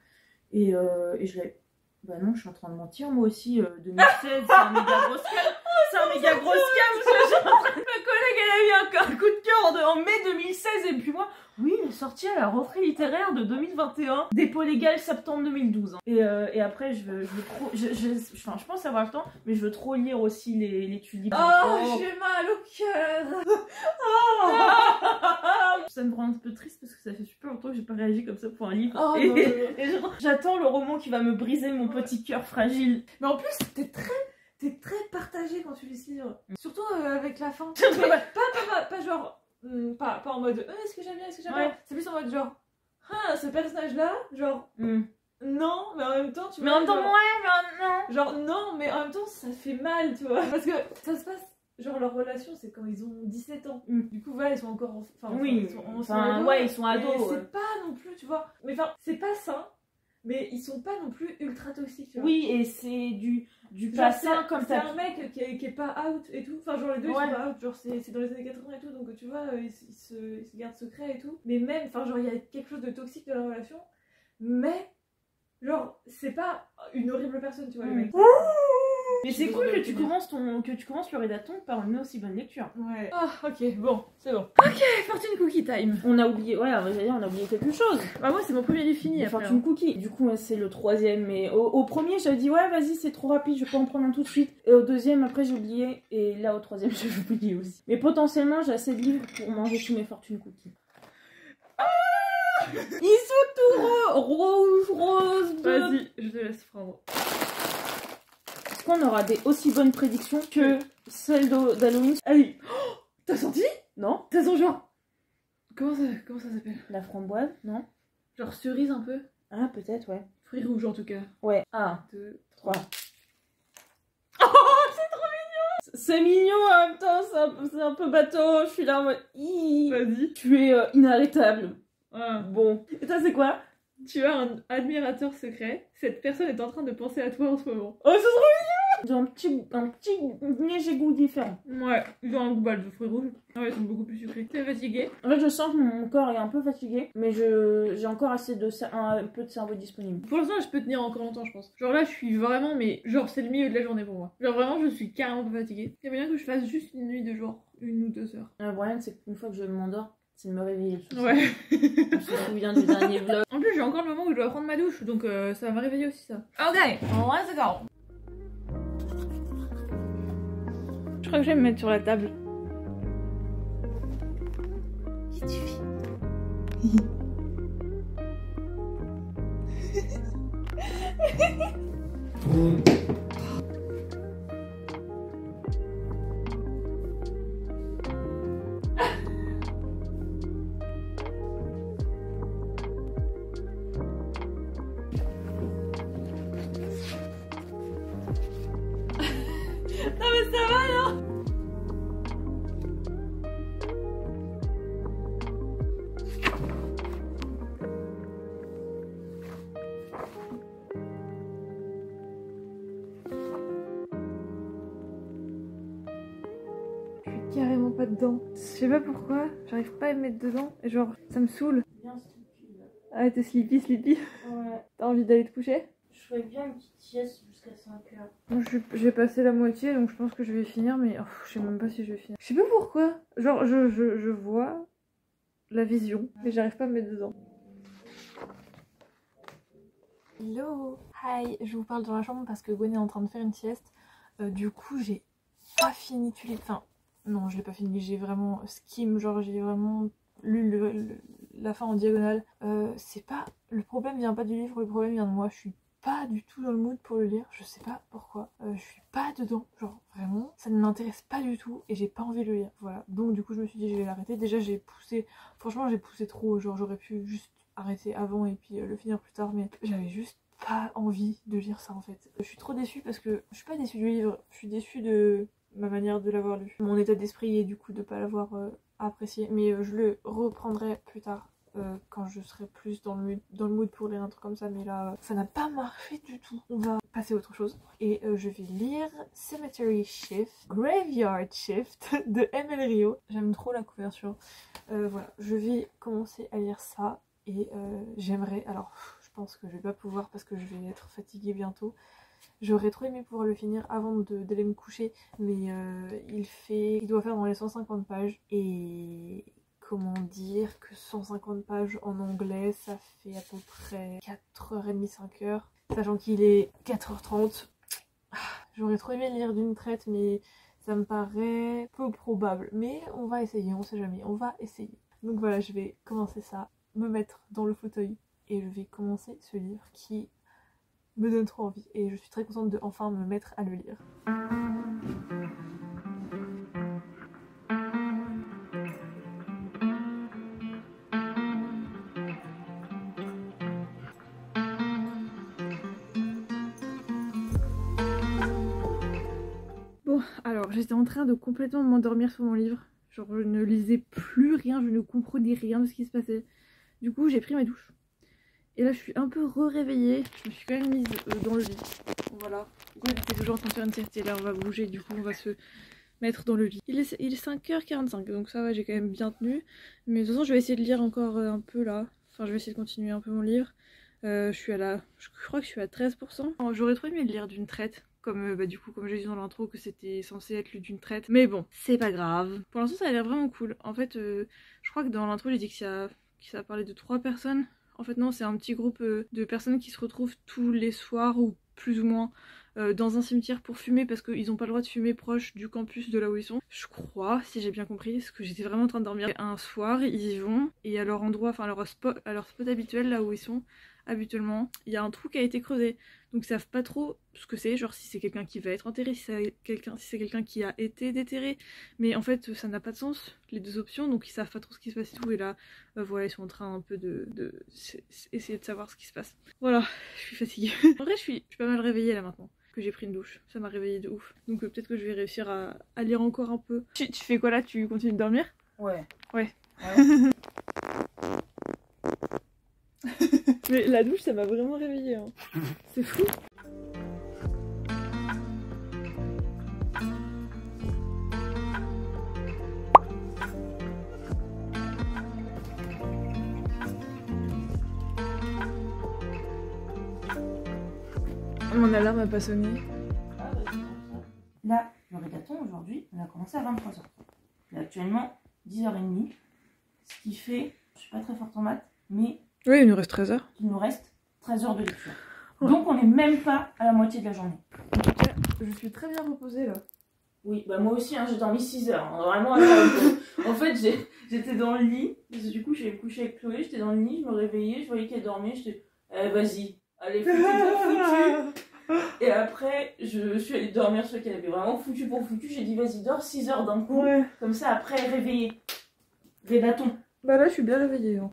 Speaker 2: Et je l'ai. Bah non, je suis en train de mentir, moi aussi, 2016, c'est un méga grosse cam. C'est un méga grosse cam, parce que je suis en train de... Ma collègue, elle a eu un coup de cœur en mai 2016, et puis moi, oui, il est sorti à la rentrée littéraire de 2021, dépôt légal septembre 2012. Hein. Et après, je veux trop... Enfin, je pense avoir le temps, mais je veux trop lire aussi les tulipes.
Speaker 1: Oh, j'ai mal au cœur. Oh.
Speaker 2: Ça me rend un peu triste parce que ça fait super longtemps que j'ai pas réagi comme ça pour un livre.
Speaker 1: Oh,
Speaker 2: et j'attends le roman qui va me briser mon petit cœur fragile.
Speaker 1: Mais en plus, t'es très partagée quand tu lis ce livre. Surtout avec la fin. pas genre... pas en mode est-ce que j'aime bien, est-ce que j'aime pas. C'est plus en mode genre ce personnage-là, genre... Non, mais en même temps, tu vois.
Speaker 2: Mais en même temps,
Speaker 1: genre,
Speaker 2: ouais, mais non.
Speaker 1: Genre, non, mais en même temps, ça fait mal, tu vois. Parce que ça se passe. Genre, leur relation, c'est quand ils ont 17 ans. Du coup, voilà, ils sont encore.
Speaker 2: Oui, ils sont ados.
Speaker 1: C'est pas non plus, tu vois. Mais enfin, c'est pas sain, mais ils sont pas non plus ultra toxiques, tu vois.
Speaker 2: Oui, et c'est du pas sain comme ça.
Speaker 1: C'est un mec qui est pas out et tout. Enfin, genre, les deux, ils sont pas out. Genre, c'est dans les années 80 et tout. Donc, tu vois, ils se gardent secret et tout. Mais même, enfin, genre, il y a quelque chose de toxique dans leur relation. Mais. Genre, c'est pas une horrible personne, tu vois, le mec.
Speaker 2: Mais c'est cool que tu commences le rédaton par une aussi bonne lecture.
Speaker 1: Ouais. Ah, ok, bon, c'est bon. Ok, Fortune Cookie Time.
Speaker 2: On a oublié, ouais, on a oublié quelque chose.
Speaker 1: Bah, moi, c'est mon premier livre fini.
Speaker 2: Fortune Cookie. Du coup, c'est le troisième. Mais au premier, j'avais dit, ouais, vas-y, c'est trop rapide, je peux en prendre un tout de suite. Et au deuxième, après, j'ai oublié. Et là, au troisième, j'ai oublié aussi. Mais potentiellement, j'ai assez de livres pour manger tous mes Fortune Cookies. Ils sont tout rose.
Speaker 1: Vas-y, je te laisse prendre.
Speaker 2: Est-ce qu'on aura des aussi bonnes prédictions que celles d'Halloween?
Speaker 1: Allez. Oh, t'as senti?
Speaker 2: Non.
Speaker 1: T'as senti genre... Comment ça s'appelle?
Speaker 2: La framboise, non?
Speaker 1: Genre cerise un peu?
Speaker 2: Ah, peut-être, ouais.
Speaker 1: Fruits rouges en tout cas.
Speaker 2: Ouais. 1,
Speaker 1: 2,
Speaker 2: 3. Oh, c'est trop mignon! C'est mignon en même temps, c'est un peu bateau. Je suis là en mode...
Speaker 1: Vas-y.
Speaker 2: Tu es inarrêtable.
Speaker 1: Ah.
Speaker 2: Bon. Et toi, c'est quoi?
Speaker 1: Tu as un admirateur secret. Cette personne est en train de penser à toi en ce moment.
Speaker 2: Oh, c'est trop mignon! Ils ont un petit léger goût différent.
Speaker 1: Ouais, ils ont un goût de fruits rouges. Ouais, ils sont beaucoup plus sucrés. T'es fatigué?
Speaker 2: En fait, je sens que mon corps est un peu fatigué, mais j'ai encore assez un peu de cerveau disponible.
Speaker 1: Pour l'instant, je peux tenir encore longtemps, je pense. Genre là, je suis vraiment, mais genre, c'est le milieu de la journée pour moi. Genre vraiment, je suis carrément pas fatiguée. Il y a bien que je fasse juste une nuit de genre 1 ou 2 heures.
Speaker 2: Le problème, c'est qu'une fois que je m'endors, c'est de me réveiller.
Speaker 1: Ouais.
Speaker 2: On se souvient du dernier vlog.
Speaker 1: En plus, j'ai encore le moment où je dois prendre ma douche, donc ça va me réveiller aussi, ça. Ok, let's go. Je crois que je vais me mettre sur la table. Qu'est-ce que tu fais? Non mais ça va là. Je suis carrément pas dedans. Je sais pas pourquoi, j'arrive pas à me mettre dedans et genre ça me saoule.
Speaker 2: Bien sleepy, là.
Speaker 1: Ah t'es sleepy.
Speaker 2: Ouais.
Speaker 1: T'as envie d'aller te coucher?
Speaker 2: Je ferais bien une petite sieste jusqu'à 5 heures.
Speaker 1: Moi, j'ai passé la moitié donc je pense que je vais finir mais je sais même pas si je vais finir. Je sais pas pourquoi. Genre je vois la vision mais j'arrive pas à me mettre dedans. Hello. Hi, je vous parle dans la chambre parce que Gwen est en train de faire une sieste. Du coup j'ai pas fini Tulip. Enfin non je l'ai pas fini, j'ai vraiment skim, genre j'ai vraiment lu la fin en diagonale. C'est pas... Le problème vient pas du livre, le problème vient de moi. Je suis pas du tout dans le mood pour le lire, je sais pas pourquoi. Je suis pas dedans, genre vraiment, ça ne m'intéresse pas du tout et j'ai pas envie de le lire. Voilà, donc du coup je me suis dit je vais l'arrêter. Déjà j'ai poussé, franchement j'ai poussé trop, genre j'aurais pu juste arrêter avant et puis le finir plus tard, mais j'avais juste pas envie de lire ça en fait. Je suis trop déçue parce que je suis pas déçue du livre, je suis déçue de ma manière de l'avoir lu. Mon état d'esprit est du coup de pas l'avoir apprécié, mais je le reprendrai plus tard.
Speaker 3: quand je serai plus dans le mood pour lire un truc comme ça, mais là ça n'a pas marché du tout. On va passer à autre chose et je vais lire Cemetery Shift, Graveyard Shift de ML Rio. J'aime trop la couverture. Voilà, je vais commencer à lire ça et j'aimerais, alors je pense que je vais pas pouvoir parce que je vais être fatiguée bientôt. J'aurais trop aimé pouvoir le finir avant d'aller me coucher, mais il doit faire dans les 150 pages et comment dire que 150 pages en anglais ça fait à peu près 4h30, 5h, sachant qu'il est 4h30. J'aurais trop aimé lire d'une traite, mais ça me paraît peu probable, mais on va essayer, on sait jamais, on va essayer. Donc voilà, je vais commencer ça, me mettre dans le fauteuil et je vais commencer ce livre qui me donne trop envie et je suis très contente de enfin me mettre à le lire.
Speaker 1: Bon, alors j'étais en train de complètement m'endormir sur mon livre. Genre je ne lisais plus rien, je ne comprenais rien de ce qui se passait. Du coup j'ai pris ma douche. Et là je suis un peu réveillée, je me suis quand même mise dans le lit. Voilà, j'étais toujours en train de faire une sieste et là on va bouger, du coup on va se mettre dans le lit. Il est 5h45 donc ça va, j'ai quand même bien tenu. Mais de toute façon je vais essayer de lire encore un peu là. Enfin je vais essayer de continuer un peu mon livre. Je crois que je suis à 13%. J'aurais trop aimé le lire d'une traite. Comme du coup comme j'ai dit dans l'intro que c'était censé être lu d'une traite. Mais bon, c'est pas grave. Pour l'instant ça a l'air vraiment cool. En fait je crois que dans l'intro j'ai dit que ça parlait de 3 personnes. En fait non, c'est un petit groupe de personnes qui se retrouvent tous les soirs ou plus ou moins dans un cimetière pour fumer parce qu'ils n'ont pas le droit de fumer proche du campus de là où ils sont. Je crois, si j'ai bien compris, parce que j'étais vraiment en train de dormir. Un soir, ils y vont et à leur endroit, enfin à leur spot habituel, là où ils sont habituellement, il y a un trou qui a été creusé. Donc ils savent pas trop ce que c'est, genre si c'est quelqu'un qui va être enterré, si c'est quelqu'un qui a été déterré. Mais en fait ça n'a pas de sens, les deux options, donc ils savent pas trop ce qui se passe et tout. Et là voilà, ils sont en train un peu de essayer de savoir ce qui se passe. Voilà, je suis fatiguée. En vrai je suis pas mal réveillée là maintenant que j'ai pris une douche, ça m'a réveillée de ouf. Donc peut-être que je vais réussir à lire encore un peu. Tu fais quoi là? Tu continues de dormir?
Speaker 2: Ouais.
Speaker 1: Mais la douche ça m'a vraiment réveillée hein. C'est fou. Mon alarme a pas sonné.
Speaker 2: Là, le rédaton aujourd'hui, on a commencé à 23h. Il est actuellement 10h30, ce qui fait, je suis pas très forte en maths, mais
Speaker 1: Oui, il nous reste 13 heures.
Speaker 2: il nous reste 13 heures de lecture.
Speaker 1: Ouais.
Speaker 2: Donc on n'est même pas à la moitié de la journée.
Speaker 1: En tout cas, je suis très bien reposée là.
Speaker 2: Oui, bah moi aussi, hein, j'ai dormi 6 heures. Hein, vraiment, en fait, j'étais dans le lit. Parce que du coup, j'ai couché avec Chloé, j'étais dans le lit, je me réveillais, je voyais qu'elle dormait. J'étais, vas-y, allez, foutu pour foutu. Et après, je suis allée dormir sur qu'elle avait vraiment foutu pour foutu. J'ai dit, vas-y, dors 6 heures d'un coup.
Speaker 1: Ouais.
Speaker 2: Comme ça, après, réveillée. Rédaton.
Speaker 1: Bah là, je suis bien réveillée. Hein.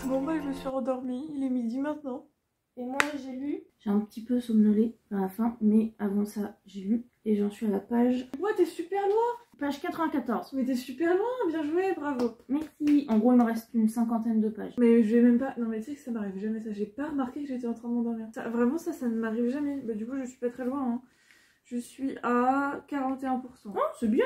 Speaker 1: Bon bah je me suis endormie, il est midi maintenant.
Speaker 2: Et moi j'ai lu. J'ai un petit peu somnolé à la fin, mais avant ça j'ai lu. Et j'en suis à la page.
Speaker 1: Ouais t'es super loin.
Speaker 2: Page 94.
Speaker 1: Mais t'es super loin, bien joué, bravo.
Speaker 2: Merci. En gros il me reste une 50aine de pages.
Speaker 1: Mais je vais même pas... Non mais tu sais que ça m'arrive jamais ça, j'ai pas remarqué que j'étais en train de m'endormir. Vraiment ça ne m'arrive jamais. Bah du coup je suis pas très loin hein. Je suis à 41%.
Speaker 2: Oh c'est bien.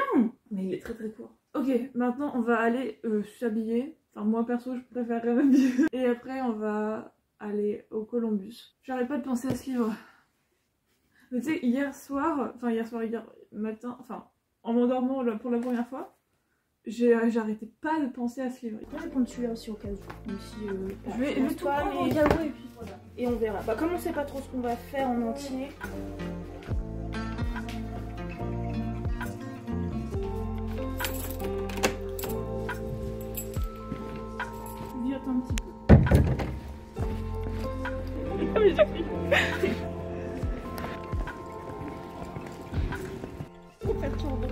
Speaker 1: Mais il est très très court. Ok, maintenant on va aller s'habiller. Enfin moi perso je préférerais m'habiller. Et après on va aller au Columbus. J'arrête pas de penser à ce livre. Mais tu sais hier matin, enfin en m'endormant pour la première fois, j'arrêtais pas de penser à ce livre.
Speaker 2: Je vais prendre celui-là aussi au cas où. Même si,
Speaker 1: Je vais tout prendre au cas où et puis voilà.
Speaker 2: Et on verra. Bah comme on sait pas trop ce qu'on va faire en entier. Viote un petit peu.
Speaker 1: Ah mais j'ai pris. C'est trop perturbant.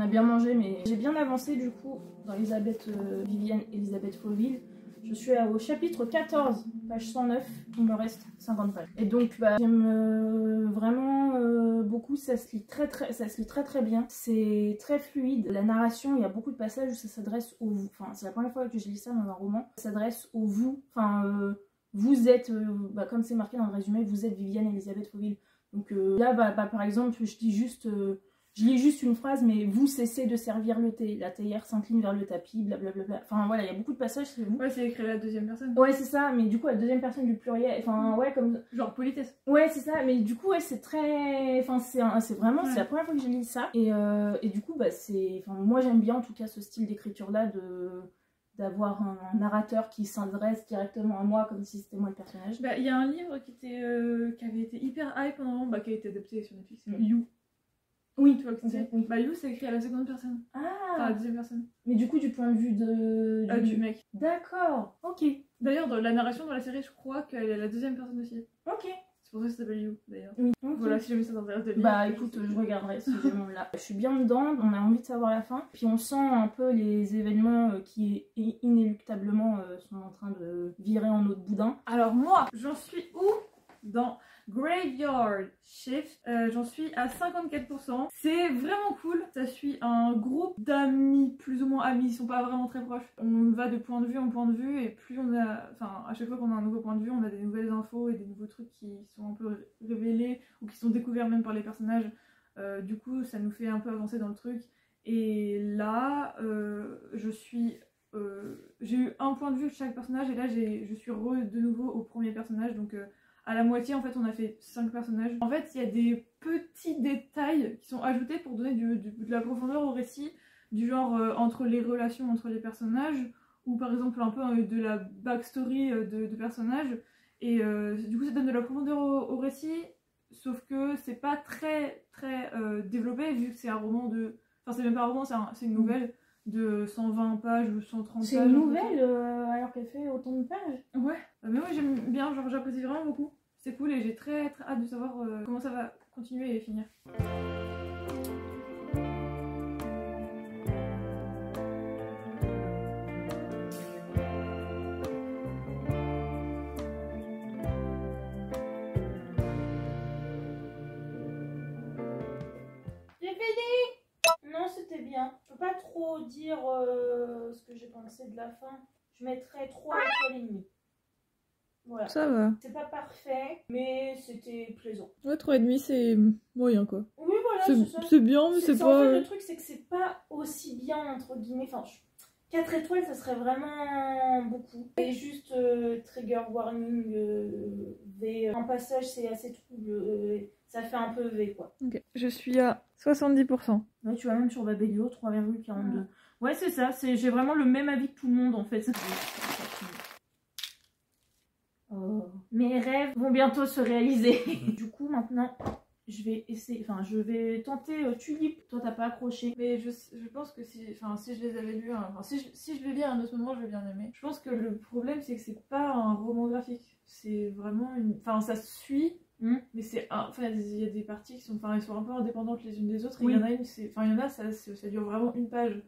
Speaker 2: a bien mangé, mais j'ai bien avancé du coup dans Viviane Elisabeth Fauville. Je suis au chapitre 14, page 109, il me reste 50 pages. Et donc j'aime vraiment beaucoup, ça se lit très bien, c'est très fluide. La narration, il y a beaucoup de passages où ça s'adresse au vous, enfin c'est la première fois que je lis ça dans un roman, ça s'adresse au vous, enfin vous êtes, comme c'est marqué dans le résumé, vous êtes Viviane Elisabeth Fauville. Donc là, par exemple, je lis juste une phrase, mais vous cessez de servir le thé. La théière s'incline vers le tapis, blablabla. Enfin voilà, il y a beaucoup de passages, c'est vous.
Speaker 1: Ouais, c'est écrit à la deuxième personne.
Speaker 2: Ouais, c'est ça, mais du coup, à la deuxième personne du pluriel. Enfin, ouais, comme.
Speaker 1: Genre politesse.
Speaker 2: Ouais, c'est ça, mais du coup, ouais, c'est très. Enfin, c'est vraiment.
Speaker 1: Ouais.
Speaker 2: C'est la première fois que je lis ça. Et du coup, c'est. Enfin, moi, j'aime bien en tout cas ce style d'écriture-là d'avoir un narrateur qui s'adresse directement à moi comme si c'était moi le personnage.
Speaker 1: Il y a un livre qui avait été hyper hype pendant un moment, qui a été adapté sur Netflix, You.
Speaker 2: Oui,
Speaker 1: Tu vois que c'est.
Speaker 2: oui.
Speaker 1: You, c'est écrit à la seconde personne. Enfin, à
Speaker 2: Ah,
Speaker 1: la deuxième personne.
Speaker 2: mais du coup, du point de vue
Speaker 1: Du mec.
Speaker 2: D'accord, ok.
Speaker 1: D'ailleurs, dans la narration dans la série, je crois qu'elle est à la deuxième personne aussi.
Speaker 2: Ok.
Speaker 1: C'est pour ça que ça s'appelle You, d'ailleurs.
Speaker 2: Oui, ok.
Speaker 1: Voilà, si jamais ça t'intéresse de lire.
Speaker 2: Bah écoute, je regarderai ce là. Je suis bien dedans, on a envie de savoir la fin. Puis on sent un peu les événements qui inéluctablement sont en train de virer en eau de boudin.
Speaker 1: Alors moi, j'en suis où dans Graveyard Shift? J'en suis à 54%. C'est vraiment cool. Ça suit un groupe d'amis, plus ou moins amis, ils sont pas vraiment très proches. On va de point de vue en point de vue et plus on a... Enfin, à chaque fois qu'on a un nouveau point de vue, on a des nouvelles infos et des nouveaux trucs qui sont un peu révélés ou qui sont découverts même par les personnages. Du coup, ça nous fait un peu avancer dans le truc. Et là, j'ai eu un point de vue de chaque personnage et là, je suis de nouveau au premier personnage. Donc... à la moitié, en fait, on a fait 5 personnages. En fait, il y a des petits détails qui sont ajoutés pour donner de la profondeur au récit, du genre entre les relations entre les personnages, ou par exemple un peu de la backstory de personnages. Et du coup, ça donne de la profondeur au récit, sauf que c'est pas très développé, vu que c'est un roman de... Enfin, c'est même pas un roman, c'est une nouvelle de 120 pages ou 130 pages.
Speaker 2: C'est une nouvelle alors qu'elle fait autant de pages?
Speaker 1: Ouais, mais ouais, j'aime bien, genre j'apprécie vraiment beaucoup. C'est cool et j'ai très hâte de savoir comment ça va continuer et finir.
Speaker 2: J'ai fini! Non, c'était bien. Je peux pas trop dire ce que j'ai pensé de la fin. Je mettrais 3 étoiles et demie. Voilà.
Speaker 1: Ça va.
Speaker 2: C'est pas parfait, mais c'était plaisant.
Speaker 1: Ouais, 3,5 c'est moyen quoi.
Speaker 2: Oui, voilà, c'est ça.
Speaker 1: C'est bien, mais c'est
Speaker 2: En
Speaker 1: pas...
Speaker 2: fait, le truc, c'est que c'est pas aussi bien, entre guillemets. Enfin, 4 étoiles, ça serait vraiment beaucoup. Et juste trigger warning V. Un passage, c'est assez trouble. Ça fait un peu V, quoi.
Speaker 1: Ok, je suis à 70%.
Speaker 2: Ouais, tu vois, même sur Babelio, 3,42. Ouais, c'est ça. J'ai vraiment le même avis que tout le monde, en fait. Oh. Mes rêves vont bientôt se réaliser. Du coup, maintenant, je vais tenter Tulip. Toi, t'as pas accroché.
Speaker 1: Mais je pense que si je les avais lus, si je les lis à un autre moment, je vais bien aimer. Je pense que le problème, c'est que c'est pas un roman graphique. C'est vraiment une... Enfin, ça suit, mais c'est... Enfin, il y a des parties qui sont... Enfin, elles sont un peu indépendantes les unes des autres.
Speaker 2: Oui.
Speaker 1: Et il y en a une, ça dure vraiment une page.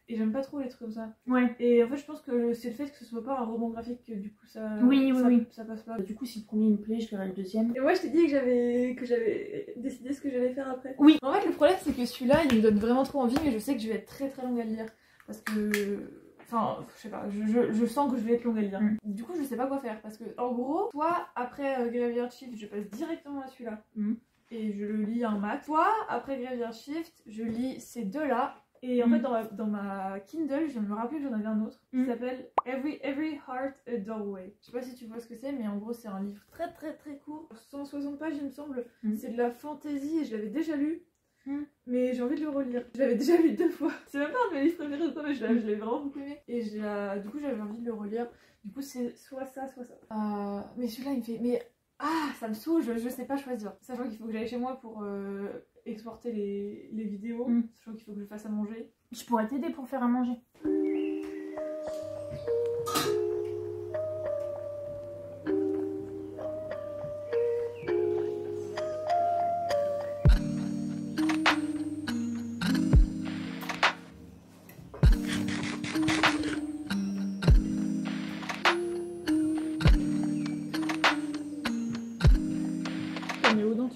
Speaker 1: Et j'aime pas trop les trucs comme ça.
Speaker 2: Ouais.
Speaker 1: Et en fait, je pense que c'est le fait que ce soit pas un roman graphique que du coup ça...
Speaker 2: Oui.
Speaker 1: Ça passe pas.
Speaker 2: Du coup, si le premier me plaît, je verrai le deuxième.
Speaker 1: Et moi, je t'ai dit que j'avais décidé ce que j'allais faire après.
Speaker 2: Oui.
Speaker 1: En fait, le problème, c'est que celui-là, il me donne vraiment trop envie, mais je sais que je vais être très longue à le lire. Parce que... Enfin, je sais pas, je sens que je vais être longue à lire. Du coup, je sais pas quoi faire. Parce que, en gros, soit après Graveyard Shift, je passe directement à celui-là. Et je le lis un max. Soit après Graveyard Shift, je lis ces deux-là. Et en fait, dans ma Kindle, je viens de me rappeler que j'en avais un autre qui s'appelle Every Heart a Doorway. Je sais pas si tu vois ce que c'est, mais en gros, c'est un livre très court. 160 pages, il me semble. C'est de la fantasy et je l'avais déjà lu. Mais j'ai envie de le relire. Je l'avais déjà lu 2 fois. C'est même pas un de mes livres préférés, mais je l'ai vraiment beaucoup aimé. Et du coup, j'avais envie de le relire. Du coup, c'est soit ça, soit ça. Mais celui-là, il me fait... Mais ça me saoule, je sais pas choisir. Sachant qu'il faut que j'aille chez moi pour exporter les vidéos. Sachant qu'il faut que je fasse à manger.
Speaker 2: Je pourrais t'aider pour faire à manger.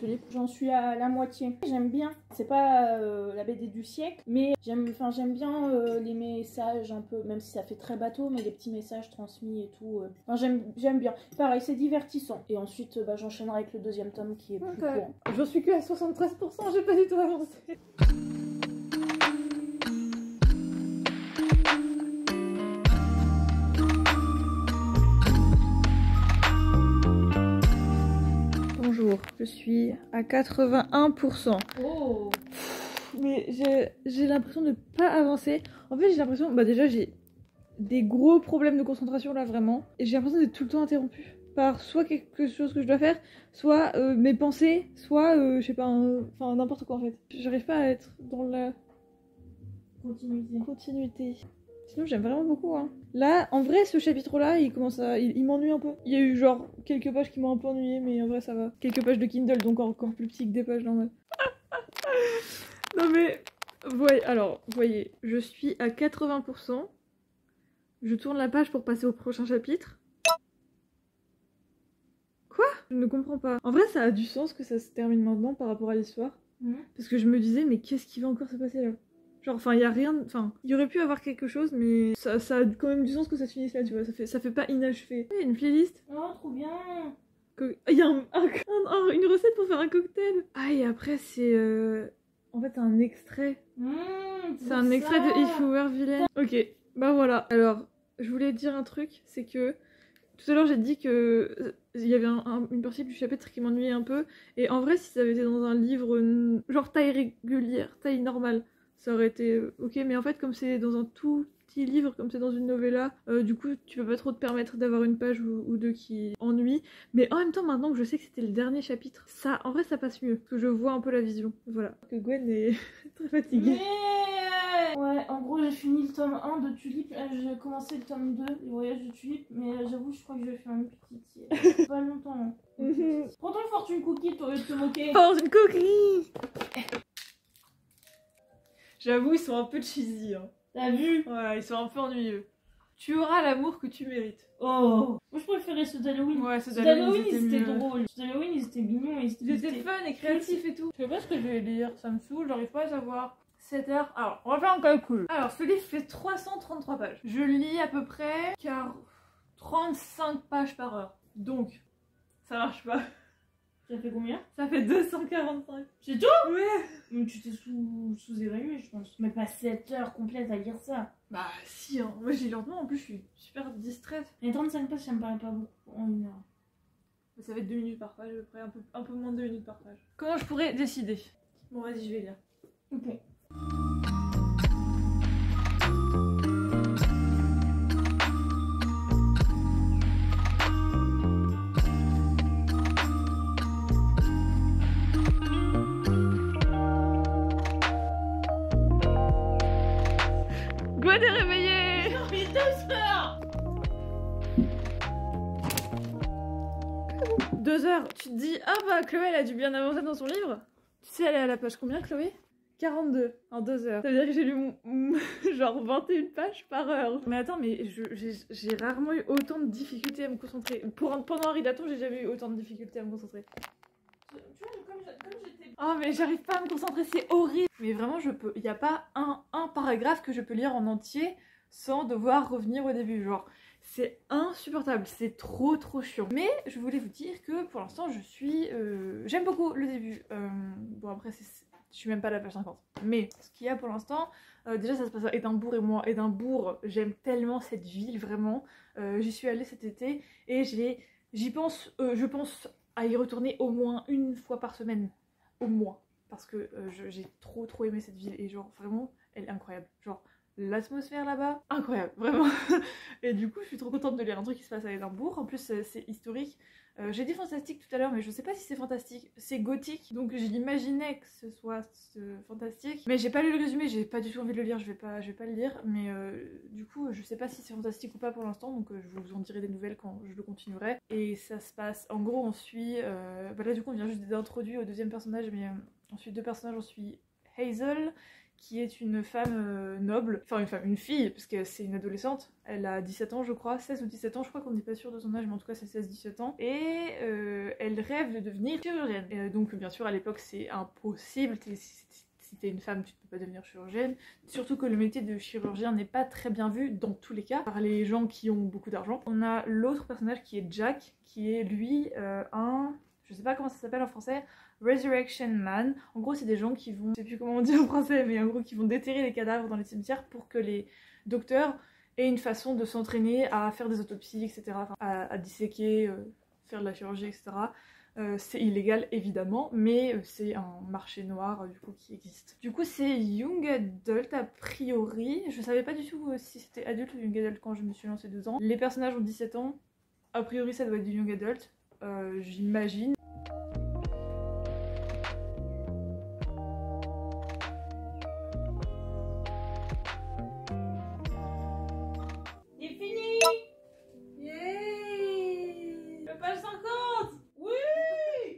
Speaker 1: Tulip?
Speaker 2: J'en suis à la moitié. J'aime bien. C'est pas la BD du siècle, mais j'aime bien les messages un peu, même si ça fait très bateau, mais les petits messages transmis et tout. Enfin, j'aime bien. Pareil, c'est divertissant. Et ensuite, j'enchaînerai avec le deuxième tome qui est plus court.
Speaker 1: J'en suis que à 73%, j'ai pas du tout avancé. Bonjour, je suis à 81%.
Speaker 2: Oh.
Speaker 1: Mais j'ai l'impression de pas avancer. En fait, j'ai l'impression... Bah déjà, j'ai des gros problèmes de concentration là, vraiment. Et j'ai l'impression d'être tout le temps interrompue par soit quelque chose que je dois faire, soit mes pensées, soit, je sais pas, enfin n'importe quoi en fait. J'arrive pas à être dans la continuité. Sinon, j'aime vraiment beaucoup. Hein. Là, en vrai, ce chapitre-là, il m'ennuie un peu. Il y a eu genre quelques pages qui m'ont un peu ennuyé, mais en vrai, ça va. Quelques pages de Kindle, donc encore plus petit que des pages normales. Non mais, voyez, je suis à 80%. Je tourne la page pour passer au prochain chapitre. Quoi? Je ne comprends pas. En vrai, ça a du sens que ça se termine maintenant par rapport à l'histoire. Parce que je me disais, mais qu'est-ce qui va encore se passer là? Genre, enfin, il y a rien... Enfin, il y aurait pu avoir quelque chose, mais ça a quand même du sens que ça se finisse là, tu vois. Ça fait pas inachevé. Il y a une playlist.
Speaker 2: Oh, trop bien.
Speaker 1: Il y a une recette pour faire un cocktail. Ah, et après, c'est... En fait, un extrait. C'est un extrait de If We Were Villain. Ok, bah voilà. Alors, je voulais dire un truc, c'est que... Tout à l'heure, j'ai dit que il y avait une partie du chapitre qui m'ennuyait un peu. Et en vrai, si ça avait été dans un livre genre taille régulière, taille normale, ça aurait été ok. Mais en fait, comme c'est dans un tout petit livre, comme c'est dans une novella, du coup, tu peux pas trop te permettre d'avoir une page ou deux qui ennuient. Mais en même temps, maintenant que je sais que c'était le dernier chapitre, ça, en vrai, ça passe mieux. Parce que je vois un peu la vision. Voilà. Que Gwen est très fatiguée.
Speaker 2: Ouais, en gros, j'ai fini le tome 1 de Tulip. J'ai commencé le tome 2, le voyage de Tulip. Mais j'avoue, je crois que je vais faire une petite. Pas longtemps. Hein. Prends ton fortune cookie, t'aurais de te moquer.
Speaker 1: Fortune cookie. J'avoue, ils sont un peu cheesy. Hein.
Speaker 2: T'as vu?
Speaker 1: Ouais, ils sont un peu ennuyeux. Tu auras l'amour que tu mérites.
Speaker 2: Oh. Moi, je préférais ceux d'Halloween.
Speaker 1: Ouais, ceux
Speaker 2: d'Halloween, ils étaient
Speaker 1: mieux.
Speaker 2: drôles. Ceux d'Halloween, ils étaient mignons.
Speaker 1: Ils étaient fun et créatifs et tout. Je sais pas ce que je vais lire, ça me saoule, j'arrive pas à savoir. 7 heures. Alors, on va faire un calcul. Alors, ce livre fait 333 pages. Je lis à peu près 35 pages par heure. Donc, ça marche pas.
Speaker 2: Ça fait combien?
Speaker 1: Ça fait 245.
Speaker 2: C'est tout?
Speaker 1: Ouais.
Speaker 2: Mais tu t'es sous-évalué, je pense. Mais pas 7 heures complètes à lire ça.
Speaker 1: Bah, si, hein. Moi, je lis lentement. En plus, je suis super distraite.
Speaker 2: Les 35 pages, ça me paraît pas beaucoup en une heure.
Speaker 1: Ça fait 2 minutes par page, à peu près. Un peu moins de 2 minutes par page. Comment je pourrais décider? Bon, vas-y, je vais lire.
Speaker 2: Ok.
Speaker 1: Gwen est réveillée!
Speaker 2: Non, mais douceur!
Speaker 1: 2 heures, tu te dis, ah bah Chloé elle a dû bien avancer dans son livre. Tu sais, elle est à la page combien, Chloé? 42 en 2 heures. Ça veut dire que j'ai lu genre 21 pages par heure. Mais attends, mais j'ai rarement eu autant de difficultés à me concentrer. Pendant un ridaton, j'ai jamais eu autant de difficultés à me concentrer.
Speaker 2: Tu vois, comme j'étais...
Speaker 1: Oh, mais j'arrive pas à me concentrer, c'est horrible. Mais vraiment, il y a pas un paragraphe que je peux lire en entier sans devoir revenir au début. Genre, c'est insupportable, c'est trop chiant. Mais je voulais vous dire que pour l'instant, j'aime beaucoup le début. Bon, après, je suis même pas à la page 50. Mais ce qu'il y a pour l'instant, déjà ça se passe à Édimbourg et moi, Édimbourg, j'aime tellement cette ville, vraiment. J'y suis allée cet été et j'y pense, je pense à y retourner au moins une fois par semaine. Au moins. Parce que j'ai trop aimé cette ville et genre vraiment, elle est incroyable. Genre, l'atmosphère là-bas, incroyable, vraiment. Et du coup, je suis trop contente de lire un truc qui se passe à Édimbourg. En plus, c'est historique. J'ai dit fantastique tout à l'heure, mais je sais pas si c'est fantastique. C'est gothique, donc j'imaginais que ce soit fantastique. Mais j'ai pas lu le résumé, j'ai pas du tout envie de le lire, je vais pas le lire. Mais du coup, je sais pas si c'est fantastique ou pas pour l'instant, donc je vous en dirai des nouvelles quand je le continuerai. Et ça se passe, en gros, on suit... bah là, du coup, on vient juste d'être introduit au deuxième personnage, mais on suit 2 personnages, on suit Hazel,
Speaker 3: qui est une femme noble, enfin une fille, parce que c'est une adolescente, elle a 17 ans je crois, 16 ou 17 ans, je crois qu'on n'est pas sûr de son âge, mais en tout cas c'est 16-17 ans, et elle rêve de devenir chirurgienne. Et, donc bien sûr à l'époque c'est impossible, si t'es une femme tu ne peux pas devenir chirurgienne, surtout que le métier de chirurgien n'est pas très bien vu dans tous les cas, par les gens qui ont beaucoup d'argent. On a l'autre personnage qui est Jack, qui est lui je sais pas comment ça s'appelle en français, Resurrection Man. En gros, c'est des gens qui vont, je sais plus comment on dit en français, mais en gros, qui vont déterrer les cadavres dans les cimetières pour que les docteurs aient une façon de s'entraîner à faire des autopsies, etc., enfin, à disséquer, faire de la chirurgie, etc. C'est illégal évidemment, mais c'est un marché noir du coup qui existe. Du coup, c'est young adult a priori. Je savais pas du tout si c'était adulte ou young adult quand je me suis lancée dedans. Les personnages ont 17 ans. A priori, ça doit être du young adult. J'imagine.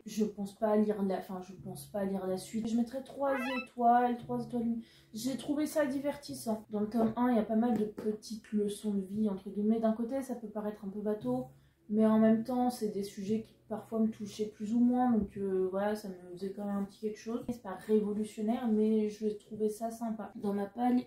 Speaker 2: Je pense pas lire la suite. Je mettrais 3 étoiles, 3 étoiles. J'ai trouvé ça divertissant. Dans le tome 1, il y a pas mal de petites leçons de vie, entre guillemets. D'un côté, ça peut paraître un peu bateau, mais en même temps, c'est des sujets qui parfois me touchaient plus ou moins. Donc voilà, ça me faisait quand même un petit quelque chose. C'est pas révolutionnaire, mais je trouvais ça sympa. Dans ma palle,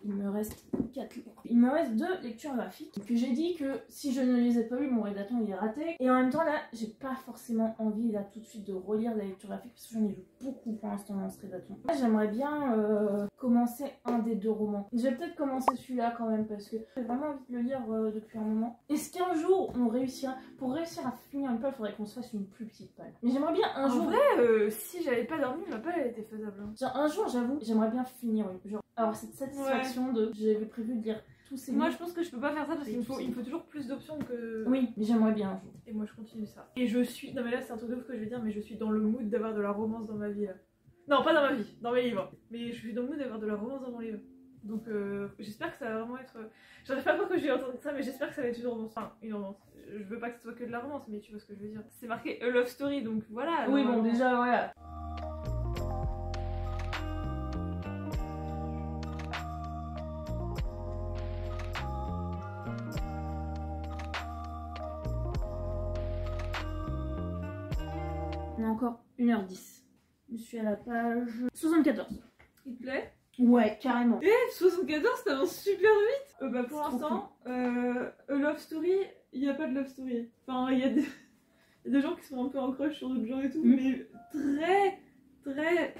Speaker 2: il me reste 4 livres. Il me reste 2 lectures graphiques. Donc j'ai dit que si je ne les ai pas lues, mon rédaton il est raté. Et en même temps là, j'ai pas forcément envie là tout de suite de relire la lecture graphique parce que j'en ai lu beaucoup pour l'instant dans ce rédaton. J'aimerais bien commencer un des 2 romans. Je vais peut-être commencer celui-là quand même parce que j'ai vraiment envie de le lire depuis un moment. Est-ce qu'un jour on réussira? Pour réussir à finir une palle, il faudrait qu'on se fasse une plus petite palle. Mais j'aimerais bien un jour...
Speaker 3: En vrai, si j'avais pas dormi, ma palle elle était faisable.
Speaker 2: Genre un jour, j'avoue, j'aimerais bien finir une... Genre, alors cette satisfaction de... J'avais prévu de lire tous ces livres.
Speaker 3: Moi je pense que je peux pas faire ça parce qu'il me faut toujours plus d'options que...
Speaker 2: Oui, mais j'aimerais bien un jour.
Speaker 3: Et moi je continue ça. Et je suis... Non mais là c'est un truc de ouf que je vais dire, mais je suis dans le mood d'avoir de la romance dans ma vie là. Non, pas dans ma vie, dans mes livres. Mais je suis dans le mood d'avoir de la romance dans mon livre. Donc j'espère que ça va vraiment être... J'arrive pas à croire que je vais entendre ça, mais j'espère que ça va être une romance. Enfin, une romance. Je veux pas que ce soit que de la romance, mais tu vois ce que je veux dire. C'est marqué A Love Story, donc voilà.
Speaker 2: Oui, bon, déjà, voilà. On a encore 1h10. Je suis à la page 74.
Speaker 3: Il te plaît?
Speaker 2: Ouais, carrément.
Speaker 3: 74, t'avances super vite. Bah pour
Speaker 2: C'est trop
Speaker 3: l'instant, A Love Story, il n'y a pas de Love Story. Enfin, il y a des gens qui sont un peu en crush sur d'autres gens et tout, mais très, très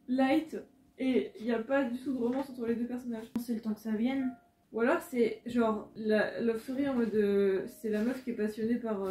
Speaker 3: light. Et il n'y a pas du tout de romance entre les 2 personnages.
Speaker 2: C'est le temps que ça vienne.
Speaker 3: Ou alors c'est genre la Love Story en mode... c'est la meuf qui est passionnée par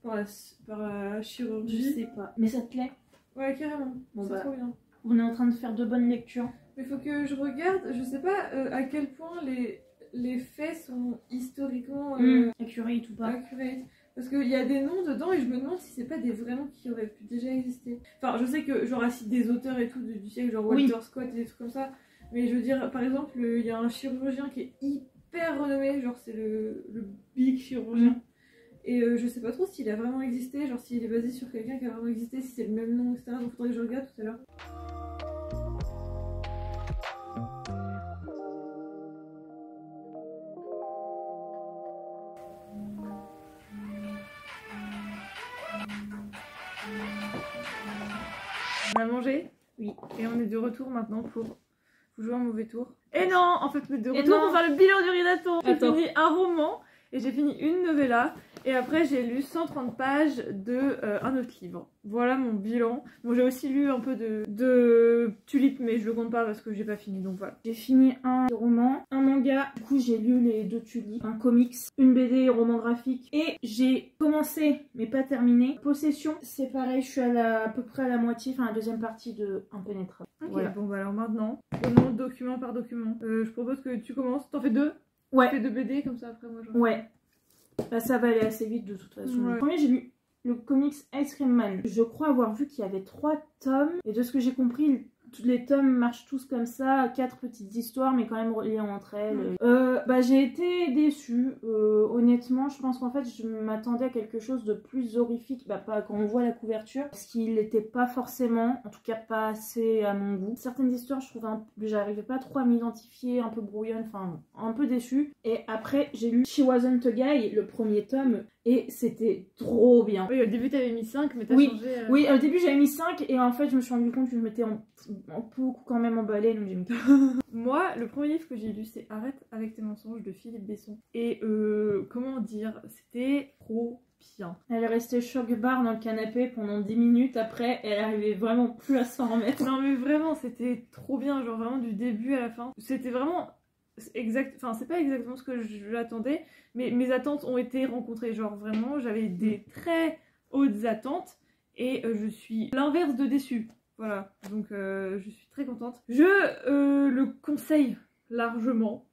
Speaker 3: la chirurgie.
Speaker 2: Je sais pas. Mais ça te plaît?
Speaker 3: Ouais, carrément.
Speaker 2: Bon,
Speaker 3: c'est trop bien.
Speaker 2: On est en train de faire de bonnes lectures.
Speaker 3: Mais faut que je regarde, je sais pas à quel point les faits sont historiquement
Speaker 2: Accurate ou pas.
Speaker 3: accurate. Parce qu'il y a des noms dedans et je me demande si c'est pas des vrais noms qui auraient pu déjà exister. Enfin, je sais que genre cite des auteurs et tout du siècle, genre Walter Scott et des trucs comme ça. Mais je veux dire, par exemple, il y a un chirurgien qui est hyper renommé, genre c'est le big chirurgien. Et je sais pas trop s'il a vraiment existé, genre s'il est basé sur quelqu'un qui a vraiment existé, si c'est le même nom, etc. Donc faudrait que je regarde tout à l'heure. On a mangé?
Speaker 2: Oui.
Speaker 3: Et on est de retour maintenant pour jouer un mauvais tour. Et non, en fait, on est de
Speaker 2: Et
Speaker 3: retour
Speaker 2: non.
Speaker 3: pour faire le bilan du rédaton. J'ai
Speaker 2: Attends.
Speaker 3: fini un roman et j'ai fini une novella. Et après, j'ai lu 130 pages de un autre livre. Voilà mon bilan. Bon, j'ai aussi lu un peu de Tulip, mais je le compte pas parce que j'ai pas fini, donc voilà.
Speaker 2: J'ai fini un roman, un manga. Du coup, j'ai lu les 2 Tulip, un comics, une BD, roman graphique. Et j'ai commencé, mais pas terminé. Possession, c'est pareil, je suis à peu près à la moitié, enfin la deuxième partie de Impénétrable.
Speaker 3: Ok,
Speaker 2: Voilà.
Speaker 3: bon, bah alors maintenant, prenons document par document. Je propose que tu commences. T'en fais 2?
Speaker 2: Ouais.
Speaker 3: Tu fais 2 BD, comme ça après moi j'en...
Speaker 2: Ouais. Bah, ça va aller assez vite de toute façon.
Speaker 3: Ouais.
Speaker 2: Le premier, j'ai lu le comics Ice Cream Man. Je crois avoir vu qu'il y avait 3 tomes. Et de ce que j'ai compris, le les tomes marchent tous comme ça, 4 petites histoires mais quand même reliées entre elles. J'ai été déçue, honnêtement. Je pense qu'en fait je m'attendais à quelque chose de plus horrifique, pas quand on voit la couverture, parce qu'il n'était pas forcément, en tout cas pas assez à mon goût. Certaines histoires je trouvais j'arrivais pas trop à m'identifier, un peu brouillonne, enfin un peu déçue. Et après j'ai lu She Wasn't a Guy, le premier tome, et c'était trop bien.
Speaker 1: Oui, au début t'avais mis 5 mais t'as
Speaker 2: Oui,
Speaker 1: changé.
Speaker 2: oui, au début j'avais mis 5 et en fait je me suis rendu compte que je m'étais un peu quand même emballée, donc j'ai mis 4.
Speaker 1: Moi, le premier livre que j'ai lu, c'est Arrête avec tes mensonges de Philippe Besson. Et comment dire, c'était trop bien.
Speaker 2: Elle est restée choc-barre dans le canapé pendant 10 minutes après, et elle arrivait vraiment plus à s'en remettre.
Speaker 1: Non mais vraiment, c'était trop bien, genre vraiment du début à la fin. C'était vraiment exact, enfin c'est pas exactement ce que j'attendais, mais mes attentes ont été rencontrées. Genre vraiment, j'avais des très hautes attentes et je suis l'inverse de déçue. Voilà, donc je suis très contente. Je le conseille largement.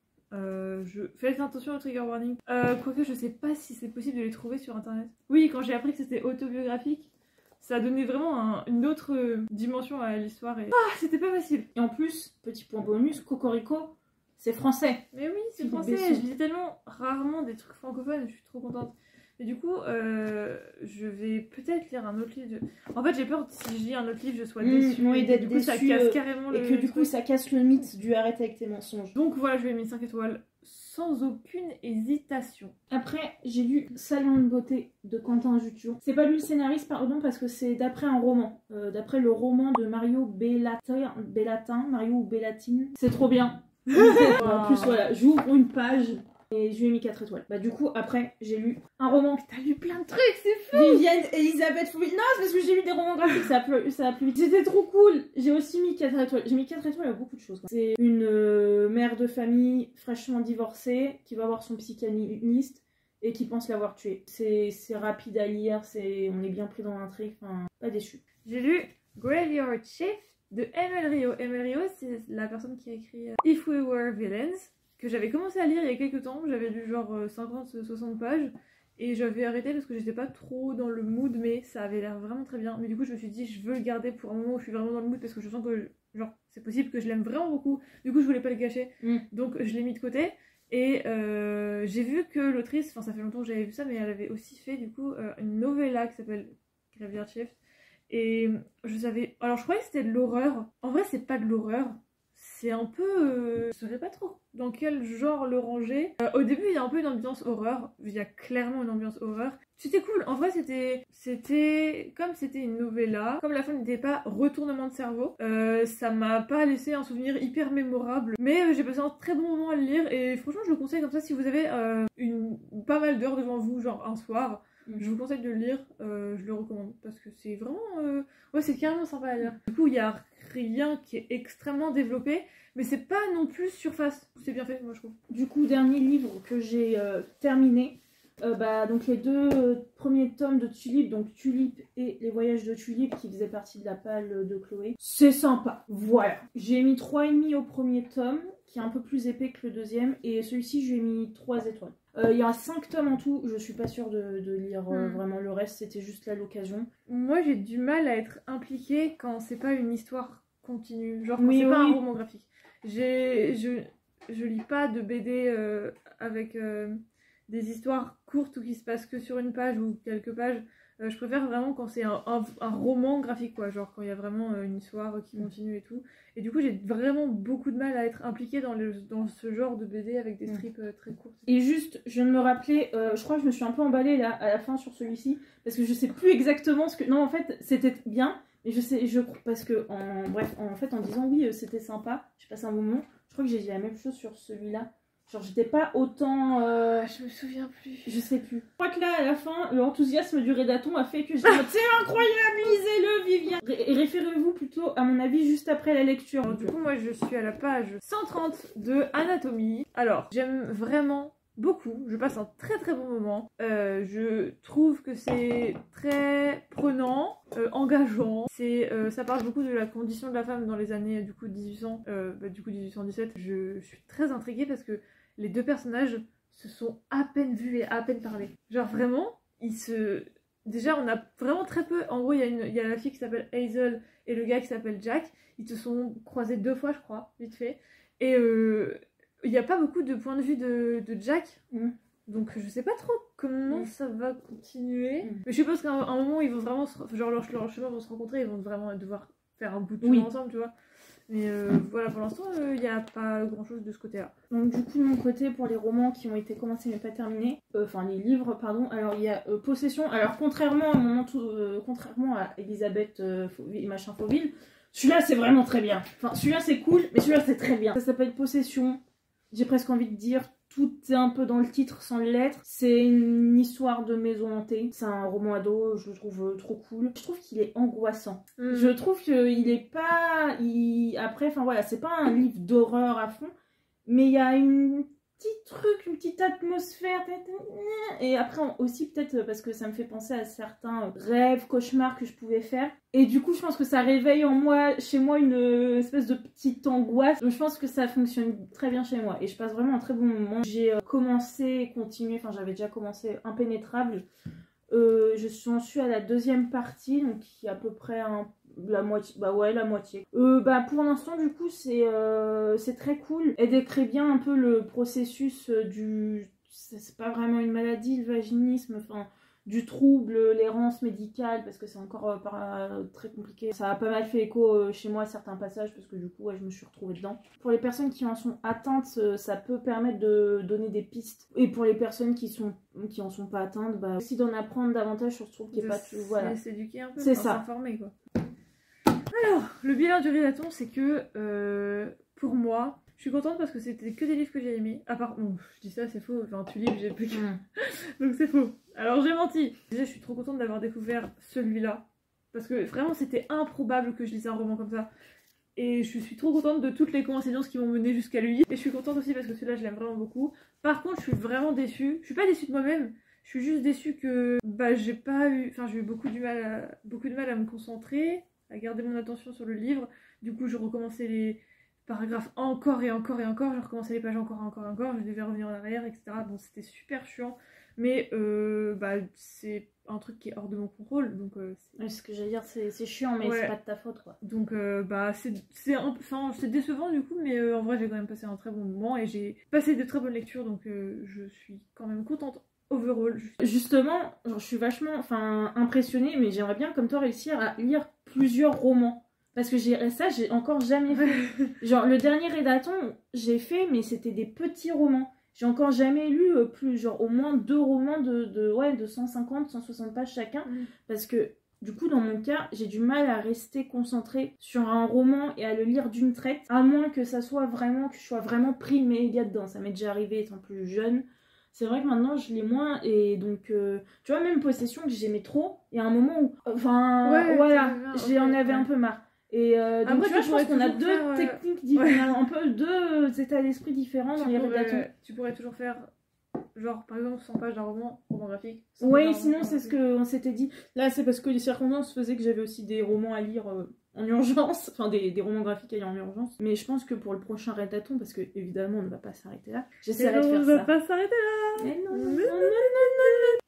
Speaker 1: Faites attention au trigger warning. Quoique je sais pas si c'est possible de les trouver sur internet. Oui, quand j'ai appris que c'était autobiographique, ça a donné vraiment une autre dimension à l'histoire et... Ah, c'était pas facile.
Speaker 2: Et en plus, petit point bonus, Cocorico, c'est français.
Speaker 1: Mais oui, c'est
Speaker 2: Philippe
Speaker 1: français.
Speaker 2: Besson.
Speaker 1: Je lis tellement rarement des trucs francophones, je suis trop contente. Et du coup, je vais peut-être lire un autre livre. En fait, j'ai peur que si je lis un autre livre, je sois déçue.
Speaker 2: Oui, d'être
Speaker 1: du coup, ça
Speaker 2: déçue,
Speaker 1: casse carrément
Speaker 2: et
Speaker 1: le
Speaker 2: que du coup
Speaker 1: truc.
Speaker 2: ça casse le mythe du arrête avec tes mensonges.
Speaker 1: Donc voilà, je lui ai mis 5 étoiles sans aucune hésitation.
Speaker 2: Après, j'ai lu Salon de beauté de Quentin Dupieux. C'est pas lui le scénariste, pardon, parce que c'est d'après un roman. D'après le roman de Mario Bellatin, Mario ou Bellatine. C'est trop bien. En plus, voilà, j'ouvre une page et je lui ai mis 4 étoiles. Du coup, après, j'ai lu un roman.
Speaker 1: T'as lu plein de trucs, c'est fou!
Speaker 2: Vivienne Elisabeth Fouillé. Non, c'est parce que j'ai lu des romans graphiques, ça a plus vite. C'était trop cool. J'ai aussi mis 4 étoiles. J'ai mis 4 étoiles à beaucoup de choses. C'est une mère de famille fraîchement divorcée qui va voir son psychanalyste et qui pense l'avoir tué. C'est rapide à lire, on est bien pris dans l'intrigue, enfin, pas déçu.
Speaker 1: J'ai lu Graveyard Shift de M.L. Rio. M.L. Rio, c'est la personne qui a écrit If We Were Villains, que j'avais commencé à lire il y a quelques temps. J'avais lu genre 50-60 pages et j'avais arrêté parce que j'étais pas trop dans le mood, mais ça avait l'air vraiment très bien. Mais du coup, je me suis dit, je veux le garder pour un moment où je suis vraiment dans le mood parce que je sens que genre c'est possible que je l'aime vraiment beaucoup. Du coup, je voulais pas le gâcher, donc je l'ai mis de côté. Et j'ai vu que l'autrice, enfin ça fait longtemps que j'avais vu ça, mais elle avait aussi fait du coup une novella qui s'appelle Graveyard Shift. Et je savais... Alors je croyais que c'était de l'horreur. En vrai c'est pas de l'horreur. C'est un peu... je savais pas trop dans quel genre le ranger. Au début il y a un peu une ambiance horreur. Il y a clairement une ambiance horreur. C'était cool. En vrai c'était... Comme c'était une novella, comme la fin n'était pas retournement de cerveau, ça m'a pas laissé un souvenir hyper mémorable. Mais j'ai passé un très bon moment à le lire. Et franchement je le conseille comme ça si vous avez pas mal d'heures devant vous, genre un soir. Je vous conseille de le lire, je le recommande parce que c'est vraiment... Ouais, c'est carrément sympa à lire. Du coup, il y a rien qui est extrêmement développé, mais c'est pas non plus surface. C'est bien fait, moi je trouve.
Speaker 2: Du coup, dernier livre que j'ai terminé, donc les 2 premiers tomes de Tulip, donc Tulip et les voyages de Tulip qui faisaient partie de la palle de Chloé. C'est sympa, voilà. J'ai mis 3,5 au premier tome, qui est un peu plus épais que le deuxième, et celui-ci je lui ai mis 3 étoiles. Il y a 5 tomes en tout, je suis pas sûre de lire vraiment le reste, c'était juste là l'occasion.
Speaker 1: Moi j'ai du mal à être impliquée quand c'est pas une histoire continue, genre quand c'est pas un roman graphique. Je lis pas de BD avec des histoires courtes ou qui se passent que sur une page ou quelques pages. Je préfère vraiment quand c'est un roman graphique, quoi, genre quand il y a vraiment une histoire qui continue et tout. Et du coup, j'ai vraiment beaucoup de mal à être impliquée dans ce genre de BD avec des strips très courtes.
Speaker 2: Et juste, je viens de me rappeler, je crois que je me suis un peu emballée là à la fin sur celui-ci, parce que je sais plus exactement ce que... Non, en fait, c'était bien, mais parce que, en fait, en disant oui, c'était sympa, j'ai passé un bon moment, je crois que j'ai dit la même chose sur celui-là. Genre j'étais pas autant...
Speaker 1: Je me souviens plus.
Speaker 2: Je sais plus. Je crois que là, à la fin, l'enthousiasme du rédaton a fait que j'ai dit c'est incroyable, lisez-le, Vivien. Et référez-vous plutôt, à mon avis, juste après la lecture.
Speaker 1: Alors, du coup, moi, je suis à la page 130 de Anatomie. Alors, j'aime vraiment beaucoup. Je passe un très très bon moment. Je trouve que c'est très prenant, engageant. Ça parle beaucoup de la condition de la femme dans les années du coup 1800, du coup 1817. Je suis très intriguée parce que les 2 personnages se sont à peine vus et à peine parlé. Genre vraiment, ils se déjà on a vraiment très peu, en gros il y a la fille qui s'appelle Hazel et le gars qui s'appelle Jack, ils se sont croisés 2 fois je crois, vite fait, et il n'y a pas beaucoup de points de vue de Jack, donc je sais pas trop comment ça va continuer, mais je suppose qu'à un moment ils vont vraiment, genre leur chemin vont se rencontrer, ils vont vraiment devoir faire un bout de chemin ensemble, tu vois. Mais voilà, pour l'instant, il n'y a pas grand-chose de ce côté-là.
Speaker 2: Donc du coup, de mon côté, pour les romans qui ont été commencés mais pas terminés, enfin les livres, pardon, alors il y a Possession. Alors contrairement à Elisabeth machin Fauville, celui-là c'est vraiment très bien. Enfin, celui-là c'est cool, mais celui-là c'est très bien. Ça s'appelle Possession. J'ai presque envie de dire, tout est un peu dans le titre sans l'être. C'est une histoire de maison hantée. C'est un roman ado, je le trouve trop cool. Je trouve qu'il est angoissant. Je trouve qu'il est pas... Après, enfin voilà, c'est pas un livre d'horreur à fond, mais il y a une petite atmosphère. Et après aussi peut-être parce que ça me fait penser à certains rêves, cauchemars que je pouvais faire. Et du coup, je pense que ça réveille chez moi une espèce de petite angoisse. Donc je pense que ça fonctionne très bien chez moi. Et je passe vraiment un très bon moment. J'ai commencé et continué, enfin j'avais déjà commencé Impénétrable. J'en suis à la 2e partie, donc qui est à peu près la moitié. Bah ouais, la moitié. Pour l'instant, du coup, c'est très cool. Elle décrit bien un peu le processus c'est pas vraiment une maladie, le vaginisme, enfin... du trouble, l'errance médicale, parce que c'est encore très compliqué. Ça a pas mal fait écho chez moi à certains passages, parce que du coup, je me suis retrouvée dedans. Pour les personnes qui en sont atteintes, ça peut permettre de donner des pistes. Et pour les personnes qui en sont pas atteintes, aussi d'en apprendre davantage sur ce trouble qui est pas tout... Voilà.
Speaker 1: S'éduquer un peu,
Speaker 2: c'est ça.
Speaker 1: S'informer, quoi. Alors, le bilan du Rilaton, c'est que, pour moi... Je suis contente parce que c'était que des livres que j'ai aimés. À part, bon, je dis ça, c'est faux. Enfin, tu livres, j'ai plus que... Donc c'est faux. Alors j'ai menti. Déjà, je suis trop contente d'avoir découvert celui-là. Parce que vraiment, c'était improbable que je lise un roman comme ça. Et je suis trop contente de toutes les coïncidences qui m'ont menée jusqu'à lui. Et je suis contente aussi parce que celui-là, je l'aime vraiment beaucoup. Par contre, je suis vraiment déçue. Je suis pas déçue de moi-même. Je suis juste déçue que j'ai pas eu... Enfin, j'ai eu beaucoup de mal à me concentrer, à garder mon attention sur le livre. Du coup, je recommençais les... paragraphes encore et encore et encore, je recommençais les pages encore et encore et encore, je devais revenir en arrière, etc. Bon, c'était super chiant, mais c'est un truc qui est hors de mon contrôle, donc...
Speaker 2: ce que j'allais dire, c'est chiant, mais c'est pas de ta faute, quoi.
Speaker 1: Donc, c'est décevant, du coup, mais en vrai, j'ai quand même passé un très bon moment, et j'ai passé de très bonnes lectures, donc je suis quand même contente. Overall.
Speaker 2: Justement, je suis vachement impressionnée, mais j'aimerais bien, comme toi, réussir à lire plusieurs romans. Parce que j'ai encore jamais fait. Genre, le dernier Rilaton, j'ai fait, mais c'était des petits romans. J'ai encore jamais lu au moins 2 romans de 150, 160 pages chacun. Parce que, du coup, dans mon cas, j'ai du mal à rester concentrée sur un roman et à le lire d'une traite. À moins que ça soit vraiment, que je sois vraiment pris immédiat dedans. Ça m'est déjà arrivé étant plus jeune. C'est vrai que maintenant je l'ai moins et donc tu vois, même Possession que j'aimais trop, il y a un moment où j'en avais un peu marre. Et donc après, tu vois, je pense qu'on a 2 techniques différentes, un peu 2 états d'esprit différents dans les Rilatons.
Speaker 1: Tu pourrais toujours faire genre par exemple 100 pages d'un roman graphique.
Speaker 2: Oui, sinon c'est ce qu'on s'était dit. Là c'est parce que les circonstances faisaient que j'avais aussi des romans à lire en urgence, enfin des romans graphiques à lire en urgence. Mais je pense que pour le prochain Rilaton, parce que évidemment on ne va pas s'arrêter là, j'essaierai de faire ça.
Speaker 1: On ne va pas s'arrêter là.
Speaker 2: Mais non.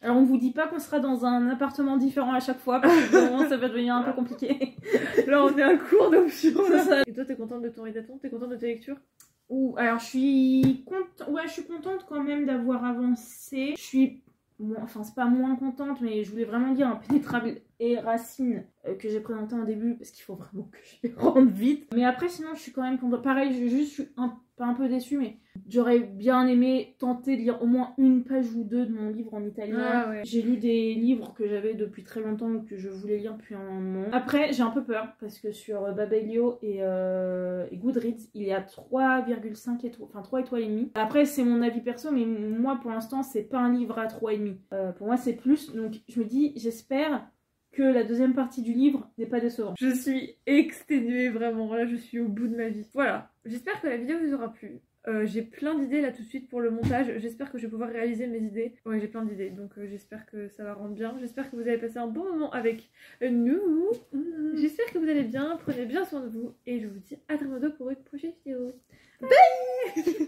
Speaker 2: Alors on vous dit pas qu'on sera dans un appartement différent à chaque fois, parce que bon, ça va devenir un peu compliqué.
Speaker 1: Là on est à court d'options. Et toi t'es contente de ton Rilaton? T'es contente de tes lectures?
Speaker 2: Alors je suis contente quand même d'avoir avancé. Je suis c'est pas moins contente, mais je voulais vraiment dire Impénétrable et Racine que j'ai présenté en début parce qu'il faut vraiment que je les rende vite. Mais après sinon je suis quand même contente. Pareil, je suis pas un peu déçue, mais j'aurais bien aimé tenter de lire au moins 1 page ou 2 de mon livre en italien. J'ai lu des livres que j'avais depuis très longtemps ou que je voulais lire depuis un moment. Après j'ai un peu peur parce que sur Babelio et Goodreads il y a 3,5 étoiles, enfin 3 étoiles et demie. Après c'est mon avis perso, mais moi pour l'instant c'est pas un livre à 3,5. Pour moi c'est plus, donc je me dis j'espère que la 2e partie du livre n'est pas décevante.
Speaker 1: Je suis exténuée vraiment, là je suis au bout de ma vie. Voilà, j'espère que la vidéo vous aura plu. J'ai plein d'idées là tout de suite pour le montage, j'espère que je vais pouvoir réaliser mes idées. Ouais, j'ai plein d'idées, donc j'espère que ça va rendre bien. J'espère que vous avez passé un bon moment avec nous. J'espère que vous allez bien, prenez bien soin de vous et je vous dis à très bientôt pour une prochaine vidéo. Bye.